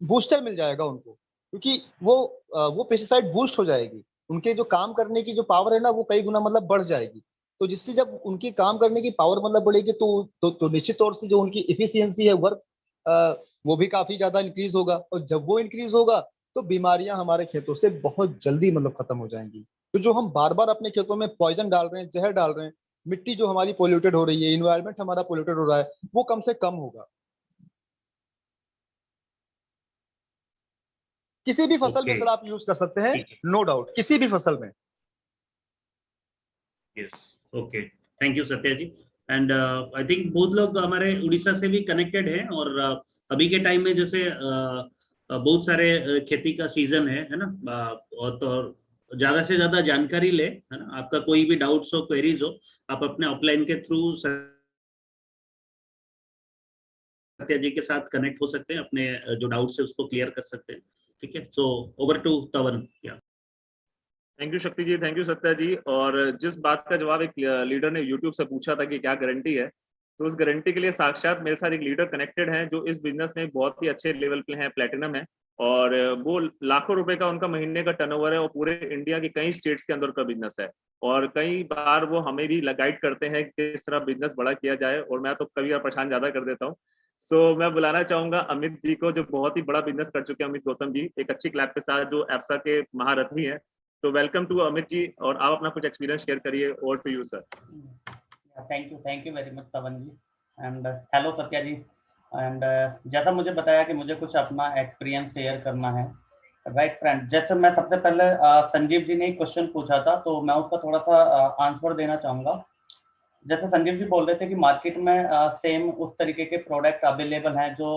बूस्टर मिल जाएगा उनको, क्योंकि वो पेस्टिसाइड बूस्ट हो जाएगी। उनके जो काम करने की जो पावर है ना वो कई गुना मतलब बढ़ जाएगी। तो जिससे जब उनकी काम करने की पावर मतलब बढ़ेगी तो निश्चित तौर से जो उनकी इफिशियंसी है वर्क वो भी काफी ज्यादा इंक्रीज होगा, और जब वो इंक्रीज होगा तो बीमारियां हमारे खेतों से बहुत जल्दी मतलब खत्म हो जाएंगी। तो जो हम बार बार अपने खेतों में पॉइजन डाल रहे हैं, जहर डाल रहे हैं, मिट्टी जो हमारी पोल्यूटेड हो रही है, इन्वायरमेंट हमारा पोल्यूटेड हो रहा है, वो कम से कम होगा। किसी भी फसल में ओके, सर आप यूज कर सकते हैं, ठीक है, नो डाउट, किसी भी फसल में। Yes, okay, thank you Satya ji. And I think बहुत लोग हमारे उड़ीसा से भी कनेक्टेड हैं, और अभी के टाइम में जैसे बहुत सारे खेती का सीजन है ना, और तो ज्यादा से ज्यादा जानकारी ले, है ना, आपका कोई भी डाउट्स हो, क्वेरीज हो, आप अपने ऑफलाइन के थ्रू सत्या जी के साथ कनेक्ट हो सकते हैं, अपने जो डाउट्स है उसको क्लियर कर सकते हैं। ठीक है, सो ओवर टू तवन। या थैंक यू शक्ति जी, थैंक यू सत्या जी। और जिस बात का जवाब एक लीडर ने यूट्यूब से पूछा था कि क्या गारंटी है, तो उस गारंटी के लिए साक्षात मेरे साथ एक लीडर कनेक्टेड है जो इस बिजनेस में बहुत ही अच्छे लेवल पे है, प्लेटिनम है, और वो लाखों रुपए का उनका महीने का टर्नओवर है, और पूरे इंडिया के कई स्टेट्स के अंदर का बिजनेस है। और कई बार वो हमें भी गाइड करते हैं कि किस तरह बिजनेस बड़ा किया जाए, और मैं तो कभी परेशान ज्यादा कर देता हूँ। सो मैं बुलाना चाहूंगा अमित जी को, जो बहुत ही बड़ा बिजनेस कर चुके हैं, अमित गौतम जी, एक अच्छी क्लैप के साथ, जो एप्सा के महारथी हैं। तो वेलकम टू अमित जी, और आप अपना कुछ एक्सपीरियंस शेयर करिए। Over to you sir. Thank you very much Tavan ji, and hello Satya ji. And जैसा मुझे बताया कि मुझे कुछ अपना एक्सपीरियंस शेयर करना है, राइट फ्रेंड। जैसे मैं सबसे पहले संजीव जी ने एक क्वेश्चन पूछा था, तो मैं उसका थोड़ा सा आंसर देना चाहूँगा। जैसे संजीव जी बोल रहे थे कि मार्केट में सेम उस तरीके के प्रोडक्ट अवेलेबल हैं जो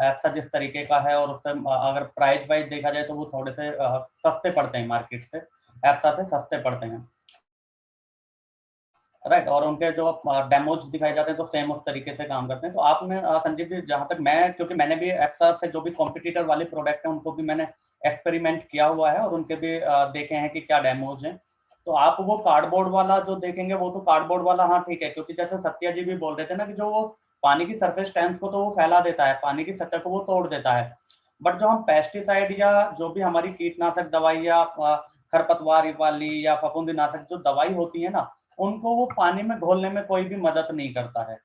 एप्सा जिस तरीके का है, और उससे अगर प्राइस वाइज देखा जाए तो वो थोड़े से सस्ते पड़ते हैं मार्केट से, एप्सा से सस्ते पड़ते हैं, राइट। और उनके जो डेमोज दिखाए जाते हैं तो सेम उस तरीके से काम करते हैं। तो आपने संजीव जी, जहाँ तक मैं, क्योंकि मैंने भी एप्सा से जो भी कॉम्पिटिटर वाले प्रोडक्ट हैं उनको भी मैंने एक्सपेरिमेंट किया हुआ है, और उनके भी देखे हैं कि क्या डेमोज हैं। तो आप वो कार्डबोर्ड वाला जो देखेंगे वो तो कार्डबोर्ड वाला, हाँ ठीक है, क्योंकि जैसे सत्या जी भी बोल रहे थे ना कि जो वो पानी की सरफेस टेंस को तो वो फैला देता है, पानी की सतह को वो तोड़ देता है, बट जो हम पेस्टिसाइड या जो भी हमारी कीटनाशक दवाई या खरपतवार वाली या फफूंदीनाशक जो दवाई होती है ना, उनको वो पानी में घोलने में कोई भी मदद नहीं करता है।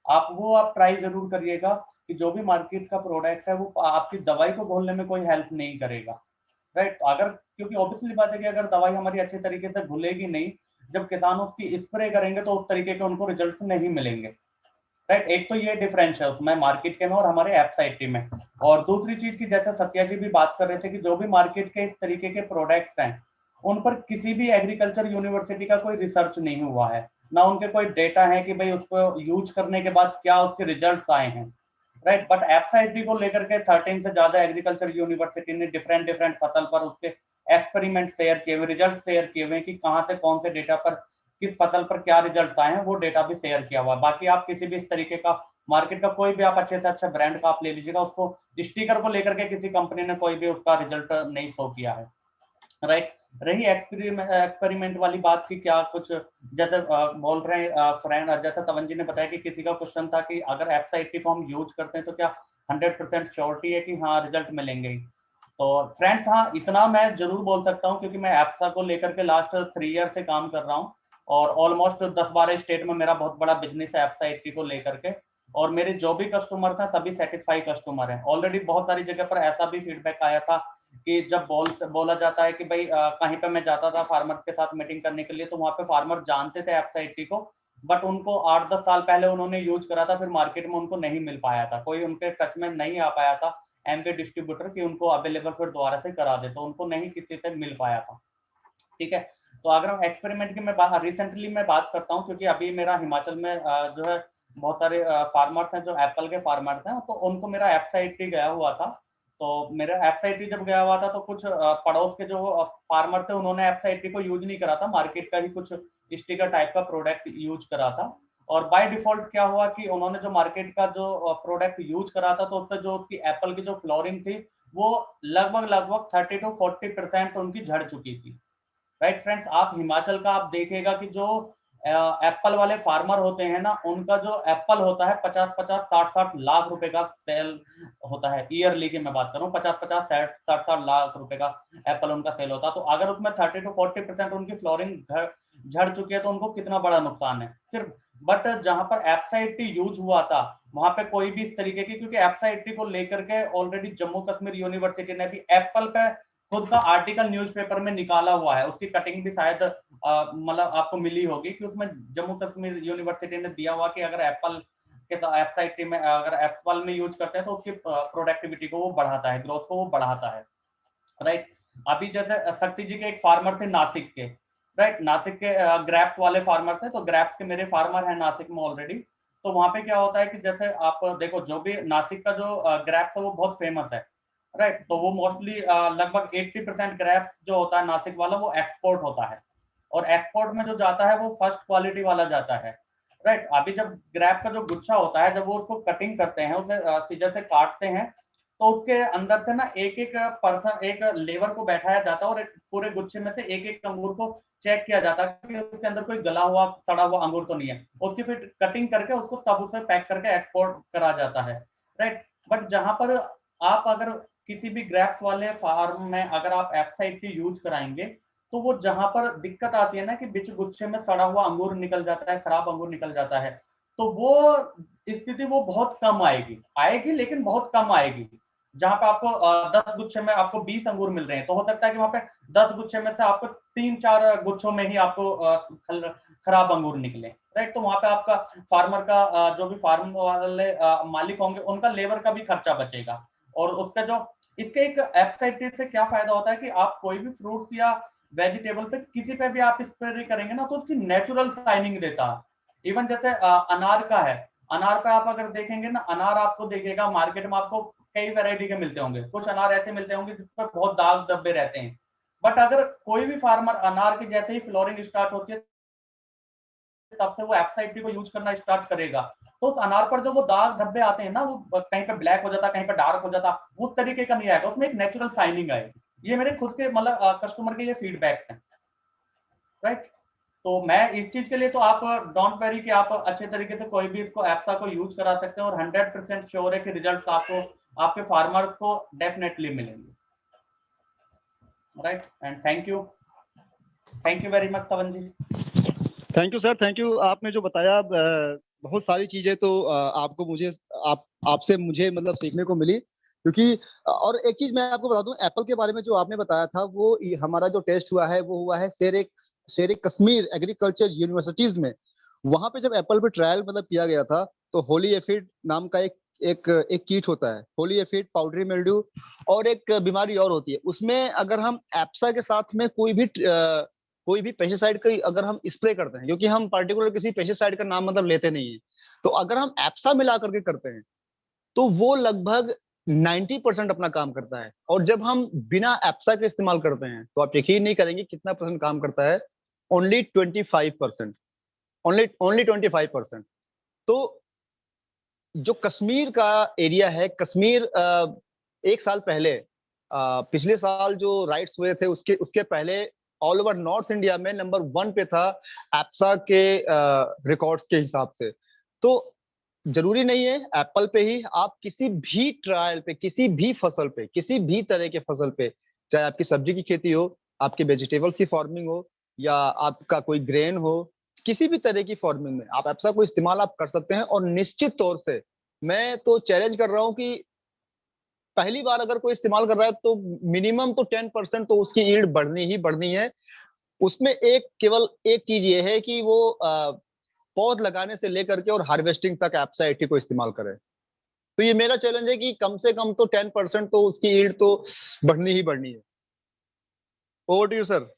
आप ट्राई जरूर करिएगा कि जो भी मार्केट का प्रोडक्ट है वो आपकी दवाई को घोलने में कोई हेल्प नहीं करेगा, राइट। अगर, क्योंकि ऑब्वियसली बात है कि अगर दवाई हमारी अच्छे तरीके से घुलेगी नहीं, जब किसान उसकी स्प्रे करेंगे तो उस तरीके के उनको रिजल्ट्स नहीं मिलेंगे, राइट। एक तो ये डिफरेंस है उसमें मार्केट के में और हमारे एप्साइटी में। और दूसरी चीज की, जैसे सत्या जी भी बात कर रहे थे कि जो भी मार्केट के इस तरीके के प्रोडक्ट्स हैं उन पर किसी भी एग्रीकल्चर यूनिवर्सिटी का कोई रिसर्च नहीं हुआ है, ना उनके कोई डेटा है कि भाई उसको यूज करने के बाद क्या उसके रिजल्ट्स आए हैं, राइट। बट एप्साइटी को लेकर के 13 से ज्यादा एग्रीकल्चर यूनिवर्सिटी ने डिफरेंट फसल पर उसके एक्सपेरिमेंट शेयर किए हुए, रिजल्ट शेयर किए हुए कि कहाँ से कौन से डेटा पर किस फसल पर क्या रिजल्ट आए हैं, वो डेटा भी शेयर किया हुआ है। बाकी आप किसी भी इस तरीके का मार्केट का कोई भी आप अच्छे से अच्छा ब्रांड का आप ले लीजिएगा, उसको स्टिकर को लेकर के किसी कंपनी ने कोई भी उसका रिजल्ट नहीं शो किया है, राइट। रही एक्सपेरिमेंट वाली बात की, क्या कुछ जैसे बोल रहे हैं फ्रेंड, जैसा तवन जी ने बताया कि किसी का क्वेश्चन था कि अगर एप्साइटी को हम यूज करते हैं तो क्या 100% श्योरिटी है कि हाँ रिजल्ट मिलेंगे ही। तो फ्रेंड्स, हाँ इतना मैं जरूर बोल सकता हूँ, क्योंकि मैं एप्सा को लेकर के लास्ट 3 ईयर से काम कर रहा हूँ, और ऑलमोस्ट 10-12 स्टेट में मेरा बहुत बड़ा बिजनेस है एप्साइटी को लेकर के, और मेरे जो भी कस्टमर थे सभी सेटिस्फाई कस्टमर हैं। ऑलरेडी बहुत सारी जगह पर ऐसा भी फीडबैक आया था कि जब बोला जाता है कि भाई कहीं पे मैं जाता था फार्मर के साथ मीटिंग करने के लिए, तो वहां पे फार्मर जानते थे एप्साइटी को, बट उनको 8-10 साल पहले उन्होंने यूज करा था, फिर मार्केट में उनको नहीं मिल पाया था, कोई उनके टच में नहीं आ पाया था एमपी डिस्ट्रीब्यूटर की उनको अवेलेबल फिर दोबारा से करा दे, तो उनको नहीं किसी से मिल पाया था, ठीक है। तो अगर हम एक्सपेरिमेंट की मैं रिसेंटली मैं बात करता हूँ, क्योंकि अभी मेरा हिमाचल में जो है बहुत सारे फार्मर्स हैं जो एप्पल के फार्मर्स हैं, तो उनको मेरा एप्साइटी गया हुआ था। तो मेरा एप्साइटी जब गया हुआ था तो कुछ पड़ोस के जो फार्मर थे उन्होंने एप्साइटी को यूज नहीं करा था, मार्केट का ही कुछ स्टिकर टाइप का प्रोडक्ट यूज करा था, और बाय डिफॉल्ट क्या हुआ कि उन्होंने जो मार्केट का जो प्रोडक्ट यूज करा था तो उससे जो उसकी एप्पल की जो फ्लोरिंग थी वो लगभग 30 to 40% उनकी झड़ चुकी थी, राइट फ्रेंड्स। आप हिमाचल का आप देखिएगा कि जो एप्पल वाले फार्मर होते हैं ना, उनका जो एप्पल होता है 50-50, 60-60 लाख रुपए का सेल होता है। ईयरली की मैं बात कर रहा हूँ, 50-50, 60-60 लाख रुपए का एप्पल उनका सेल होता है। तो अगर उसमें 30-40% उनकी फ्लोरिंग झड़ चुकी है तो उनको कितना बड़ा नुकसान है सिर्फ। बट जहां पर एप्सा 80 यूज हुआ था वहां पे कोई भी इस तरीके की, क्योंकि एप्सा 80 को लेकर के ऑलरेडी जम्मू कश्मीर यूनिवर्सिटी ने भी एप्पल पे खुद का आर्टिकल न्यूज़पेपर में निकाला हुआ है। उसकी कटिंग भी शायद मतलब आपको मिली होगी कि उसमें जम्मू कश्मीर यूनिवर्सिटी ने दिया हुआ कि अगर एप्पल के एप्सा 80 में अगर एप्पल में यूज करते हैं तो उसकी प्रोडक्टिविटी को वो बढ़ाता है, ग्रोथ को वो बढ़ाता है, राइट। अभी जैसे शक्ति जी के एक फार्मर थे नासिक के, राइट, नासिक के ग्रैप्स वाले फार्मर थे, तो ग्रैप्स के मेरे फार्मर हैं नासिक में ऑलरेडी। तो वहां पे क्या होता है कि जैसे आप देखो जो भी नासिक का जो ग्रैप्स है वो बहुत फेमस है, राइट। तो वो मोस्टली लगभग 80% ग्रैप्स जो होता है नासिक वाला वो एक्सपोर्ट होता है, और एक्सपोर्ट में जो जाता है वो फर्स्ट क्वालिटी वाला जाता है, राइट। अभी जब ग्रैप का जो गुच्छा होता है, जब वो उसको कटिंग करते हैं, उसे सीजर से काटते हैं, तो उसके अंदर से ना एक एक पर्सन, एक लेबर को बैठाया जाता है और एक पूरे गुच्छे में से एक एक अंगूर को चेक किया जाता है कि उसके अंदर कोई गला हुआ सड़ा हुआ अंगूर तो नहीं है। उसकी फिर कटिंग करके उसको तब उसे पैक करके एक्सपोर्ट करा जाता है, राइट। बट जहां पर आप अगर किसी भी ग्रैप्स वाले फार्म में अगर आप एप्सा 80 यूज कराएंगे तो वो जहां पर दिक्कत आती है ना कि बीच गुच्छे में सड़ा हुआ अंगूर निकल जाता है, खराब अंगूर निकल जाता है, तो वो स्थिति वो बहुत कम आएगी लेकिन बहुत कम आएगी। जहां पे आपको 10 गुच्छे में आपको 20 अंगूर मिल रहे हैं, तो हो सकता है कि वहां पे 10 गुच्छे में से आपको 3-4 गुच्छों में ही आपको खराब अंगूर निकले, राइट। तो वहां पे आपका फार्मर का जो भी फार्म वाले मालिक होंगे उनका लेबर का भी खर्चा बचेगा। और उसका जो इसके एक एप्साइड से क्या फायदा होता है कि आप कोई भी फ्रूट्स या वेजिटेबल पे किसी पे भी आप स्प्रे करेंगे ना तो उसकी नेचुरल शाइनिंग देता है। इवन जैसे अनार का है, अनार पे आप अगर देखेंगे ना, अनार आपको देखेगा मार्केट में आपको कई वैरायटी के मिलते होंगे, कुछ अनार ऐसे मिलते होंगे जिसपे बहुत दाग धब्बे रहते हैं। बट अगर कोई भी फार्मर अनार के जैसे ही फ्लोरिंग स्टार्ट होती है तब से वो एप्सा 80 को यूज करना स्टार्ट करेगा, तो उस अनार पर जो वो दाग धब्बे आते हैं ना, वो कहीं पे ब्लैक हो जाता, कहीं पे डार्क हो जाता, उस तरीके का नहीं आएगा, उसमें एक नेचुरल शाइनिंग आएगी। ये मेरे खुद के मतलब कस्टमर के ये फीडबैक हैं, राइट। तो मैं इस चीज के लिए तो आप डोंट वेरी कि आप अच्छे तरीके से कोई भी इसको एप्सा को यूज करा सकते हैं और 100% श्योर है कि रिजल्ट आपको आपके फार्मर्स को डेफिनेटली मिलेंगे, right. And thank you very much Tavan ji. Thank you sir, thank you. आपने जो बताया बहुत सारी चीजें तो आपको मुझे आपसे मुझे मतलब सीखने को मिली, क्योंकि और एक चीज मैं आपको बता दूं, एप्पल के बारे में जो आपने बताया था वो हमारा जो टेस्ट हुआ है वो हुआ है शेर कश्मीर एग्रीकल्चर यूनिवर्सिटीज में। वहां पे जब एप्पल पे ट्रायल मतलब किया गया था तो होली एफिड नाम का एक कीट होता है, होली एफिड, पाउडरी मिल्ड्यू और एक बीमारी और होती है। उसमें अगर हम एप्सा के साथ में कोई भी पेस्टिसाइड का अगर हम स्प्रे करते हैं, क्योंकि हम पर्टिकुलर किसी पेस्टिसाइड का नाम मतलब लेते नहीं है, तो अगर हम एप्सा मिला करके करते हैं तो वो लगभग 90% अपना काम करता है। और जब हम बिना एप्सा के इस्तेमाल करते हैं तो आप यकीन नहीं करेंगे कितना परसेंट काम करता है, ओनली 25%, ओनली 25%। तो जो कश्मीर का एरिया है, कश्मीर एक साल पहले पिछले साल जो राइट्स हुए थे उसके पहले ऑल ओवर नॉर्थ इंडिया में नंबर 1 पे था एप्सा के रिकॉर्ड्स के हिसाब से। तो जरूरी नहीं है एप्पल पे ही, आप किसी भी ट्रायल पे, किसी भी फसल पे, किसी भी तरह के फसल पे, चाहे आपकी सब्जी की खेती हो, आपकी वेजिटेबल्स की फार्मिंग हो या आपका कोई ग्रेन हो, किसी भी तरह की फार्मिंग में आप एप्सा को इस्तेमाल आप कर सकते हैं। और निश्चित तौर से मैं तो चैलेंज कर रहा हूं कि पहली बार अगर कोई इस्तेमाल कर रहा है तो मिनिमम तो 10% तो उसकी यील्ड बढ़नी ही बढ़नी है। उसमें केवल एक चीज ये है कि वो पौध लगाने से लेकर के और हार्वेस्टिंग तक एप्सा 80 को इस्तेमाल करें। तो ये मेरा चैलेंज है कि कम से कम तो 10% तो उसकी यील्ड तो बढ़नी ही बढ़नी है। ओवर टू यू सर,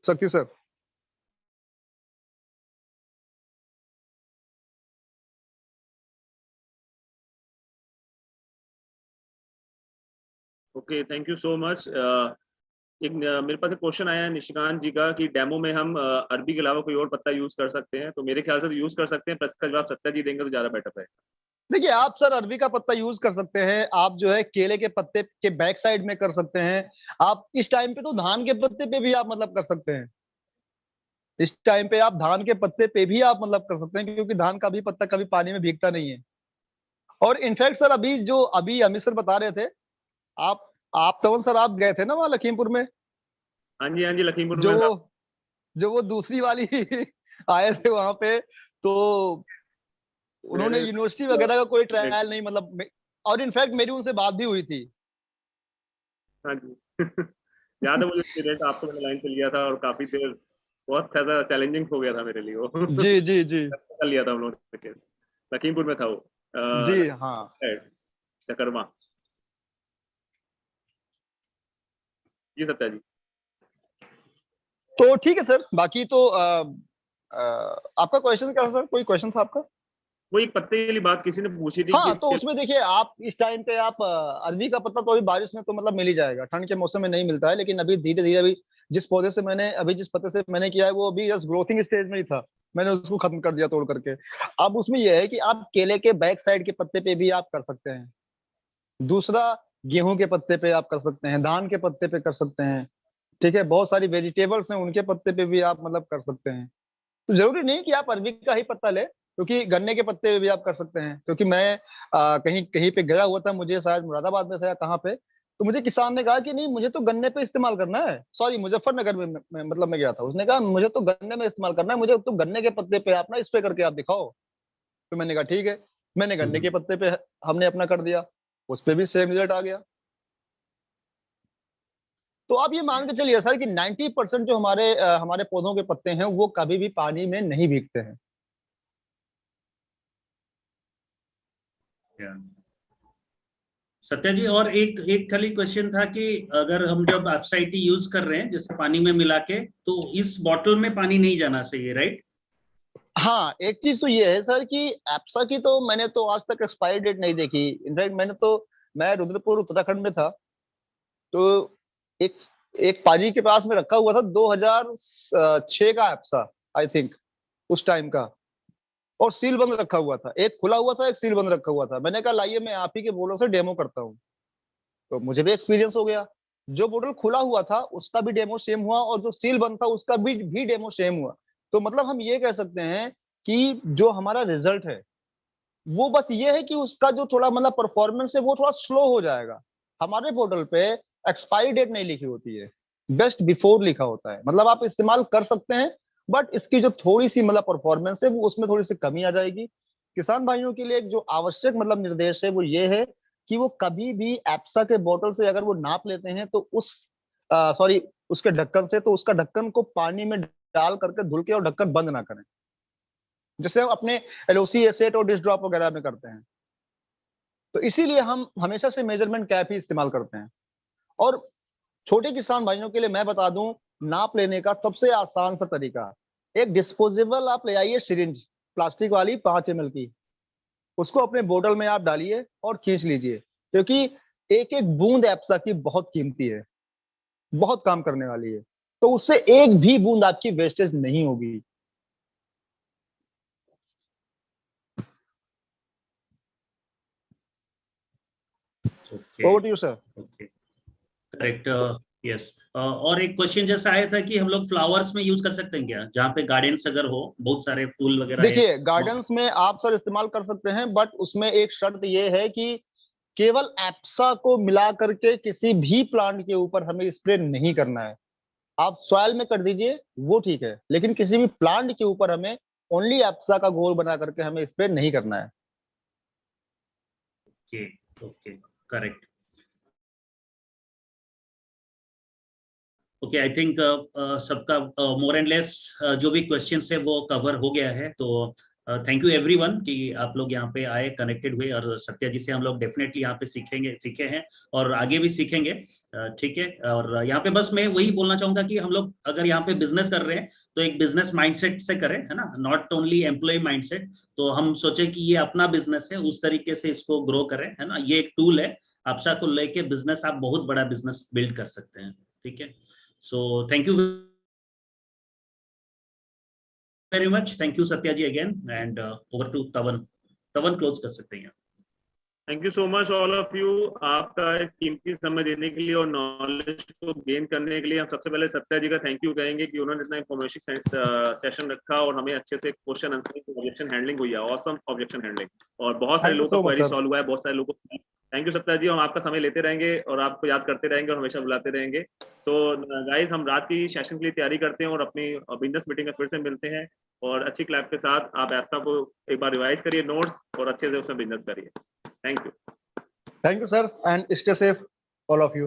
शक्ति sir. Okay, thank you so much. एक मेरे पास एक क्वेश्चन आया है निशिकांत जी का कि डेमो में हम अरबी के अलावा कोई और पत्ता यूज कर सकते हैं। तो मेरे ख्याल से तो यूज कर सकते हैं, पर इसका जवाब सत्या जी देंगे तो ज्यादा बेटर है। देखिए, आप सर अरबी का पत्ता यूज कर सकते हैं, आप जो है केले के पत्ते के बैक साइड में कर सकते हैं, आप इस टाइम पे तो धान के पत्ते पे भी आप मतलब कर सकते हैं। इस टाइम पे आप धान के पत्ते पे भी आप मतलब कर सकते हैं, क्योंकि धान का भी पत्ता कभी पानी में भीगता नहीं है। और इनफैक्ट सर अभी अमित सर बता रहे थे, आप तवन सर आप गए थे ना वहाँ लखीमपुर में, हाँ जी, हाँ जी, लखीमपुर जो में था। जो वो दूसरी वाली आए थे वहां पे, तो उन्होंने मेरे यूनिवर्सिटी वगैरह का कोई ट्रायल नहीं मतलब, और इनफैक्ट मेरी उनसे बात भी हुई थी। हाँ जी याद है मुझे इंसिडेंट, आपको मैंने लाइन पे लिया था और काफी देर बहुत ज्यादा चैलेंजिंग हो गया था मेरे लिए वो जी जी जी कर लिया था हम लोगों ने केस। लखीमपुर में था वो, जी हाँ। चकरमा। जी सत्या जी। तो ठीक है सर, बाकी तो आपका क्वेश्चन क्या था सर? कोई क्वेश्चन था आपका? वो एक पत्ते वाली बात किसी ने पूछी थी कि हाँ, तो इसके उसमें देखिए, आप इस टाइम पे आप अरवी का पत्ता तो अभी बारिश में तो मतलब मिल ही जाएगा, ठंड के मौसम में नहीं मिलता है, लेकिन अभी धीरे धीरे अभी जिस पत्ते से मैंने किया है वो अभी जस्ट ग्रोथिंग स्टेज में ही था, मैंने उसको खत्म कर दिया तोड़ करके। अब उसमें यह है कि आप केले के बैक साइड के पत्ते पे भी आप कर सकते हैं, दूसरा गेहूं के पत्ते पे आप कर सकते हैं, धान के पत्ते पे कर सकते हैं, ठीक है, बहुत सारी वेजिटेबल्स हैं उनके पत्ते पे भी आप मतलब कर सकते हैं। तो जरूरी नहीं कि आप अरबी का ही पत्ता ले, क्योंकि गन्ने के पत्ते पे भी आप कर सकते हैं। क्योंकि मैं कहीं कहीं पे गया हुआ था, मुझे शायद मुरादाबाद में था या कहाँ पे, तो मुझे किसान ने कहा कि नहीं मुझे तो गन्ने पे इस्तेमाल करना है, सॉरी मुजफ्फरनगर में मतलब मैं गया था, उसने कहा मुझे तो गन्ने में इस्तेमाल करना है, मुझे तो गन्ने के पत्ते पे आप ना स्प्रे करके आप दिखाओ। तो मैंने कहा ठीक है, मैंने गन्ने के पत्ते पे हमने अपना कर दिया, उस पे भी सेम रिजल्ट आ गया। तो आप ये मान के चलिए सर कि 90% जो हमारे पौधों के पत्ते हैं वो कभी भी पानी में नहीं भीगते हैं। सत्या जी, और एक एक खाली क्वेश्चन था कि अगर हम जब एप्साइटी यूज कर रहे हैं जैसे पानी में मिला के, तो इस बॉटल में पानी नहीं जाना चाहिए, राइट? हाँ, एक चीज तो ये है सर कि एप्सा की तो मैंने तो आज तक एक्सपायरी डेट नहीं देखी। इनफैक्ट मैं रुद्रपुर उत्तराखंड में था, तो एक एक पाजी के पास में रखा हुआ था 2006 का एप्सा, आई थिंक उस टाइम का, और सील बंद रखा हुआ था, एक खुला हुआ था एक सील बंद रखा हुआ था। मैंने कहा लाइए मैं आप ही के बोतल से डेमो करता हूँ, तो मुझे भी एक्सपीरियंस हो गया। जो बोतल खुला हुआ था उसका भी डेमो सेम हुआ, और जो सील बंद था उसका भी डेमो सेम हुआ। तो मतलब हम ये कह सकते हैं कि जो हमारा रिजल्ट है वो बस ये है कि उसका जो थोड़ा मतलब परफॉर्मेंस है वो थोड़ा स्लो हो जाएगा। हमारे पोर्टल पे एक्सपायरी डेट नहीं लिखी होती है, बेस्ट बिफोर लिखा होता है। मतलब आप इस्तेमाल कर सकते हैं, बट इसकी जो थोड़ी सी मतलब परफॉर्मेंस है वो उसमें थोड़ी सी कमी आ जाएगी। किसान भाइयों के लिए एक जो आवश्यक मतलब निर्देश है वो ये है कि वो कभी भी एप्सा के बोतल से अगर वो नाप लेते हैं तो उसके ढक्कन से, तो उसका ढक्कन को पानी में डाल करके धुल के और ढक्कन बंद ना करें, जैसे हम अपने एलओसी एसेट और डिश ड्रॉप वगैरह में करते हैं। तो इसीलिए हम हमेशा से मेजरमेंट कैप ही इस्तेमाल करते हैं। और छोटे किसान भाइयों के लिए मैं बता दूं, नाप लेने का सबसे आसान सा तरीका, एक डिस्पोजेबल आप ले आइए सिरिंज, प्लास्टिक वाली 5 ml की, उसको अपने बोतल में आप डालिए और खींच लीजिए, क्योंकि एक एक बूंद एप्सा की बहुत कीमती है, बहुत काम करने वाली है, तो उससे एक भी बूंद आपकी वेस्टेज नहीं होगी। Over to you sir. Okay, correct, yes. और एक क्वेश्चन जैसा आया था कि हम लोग फ्लावर्स में यूज कर सकते हैं क्या, जहाँ पे गार्डन्स अगर हो, बहुत सारे फूल वगैरह है? देखिए गार्डन्स में आप सर इस्तेमाल कर सकते हैं, बट उसमें एक शर्त ये है कि केवल एप्सा को मिला करके किसी भी प्लांट के ऊपर हमें स्प्रे नहीं करना है। आप सॉइल में कर दीजिए वो ठीक है, लेकिन किसी भी प्लांट के ऊपर हमें ओनली एप्सा का घोल बना करके हमें स्प्रे नहीं करना है। Okay, okay, correct. Okay, I think सबका मोर एंड लेस जो भी क्वेश्चंस है वो कवर हो गया है। तो थैंक यू एवरीवन कि आप लोग यहाँ पे आए, कनेक्टेड हुए, और सत्या जी से हम लोग डेफिनेटली यहाँ पे सीखे हैं और आगे भी सीखेंगे, ठीक है। और यहाँ पे बस मैं वही बोलना चाहूंगा कि हम लोग अगर यहाँ पे बिजनेस कर रहे हैं तो एक बिजनेस माइंडसेट से करें, है ना, नॉट ओनली एम्प्लॉय माइंडसेट। तो हम सोचे कि ये अपना बिजनेस है, उस तरीके से इसको ग्रो करें, है ना। ये एक टूल है, आपसा को लेके बिजनेस, आप बहुत बड़ा बिजनेस बिल्ड कर सकते हैं, ठीक है। So thank you very much. Thank you Satya ji again, and over to Tavan. Tavan close कर सकते हैं। Thank you so much all of you, आपका एक कीमती समय देने के लिए और नॉलेज को गेन करने के लिए। हम सबसे पहले सत्या जी का थैंक यू कहेंगे कि उन्होंने इतना इंफॉर्मेशन सेशन रखा और हमें अच्छे से क्वेश्चन आंसर ऑब्जेक्शन हैंडलिंग हुई है, ऑसम ऑब्जेक्शन हैंडलिंग, और बहुत सारे लोगों का क्वेरी सॉल्व हुआ है, बहुत सारे लोगों को। थैंक यू सत्या जी, हम आपका समय लेते रहेंगे और आपको याद करते रहेंगे और हमेशा बुलाते रहेंगे। सो गाइस, हम रात की सेशन के लिए तैयारी करते हैं और अपनी बिजनेस मीटिंग में फिर से मिलते हैं, और अच्छी क्लैप के साथ आप एप्सा को एक बार रिवाइज करिए नोट्स और अच्छे से उसमें बिजनेस करिए। Thank you. Thank you, sir, and stay safe, all of you.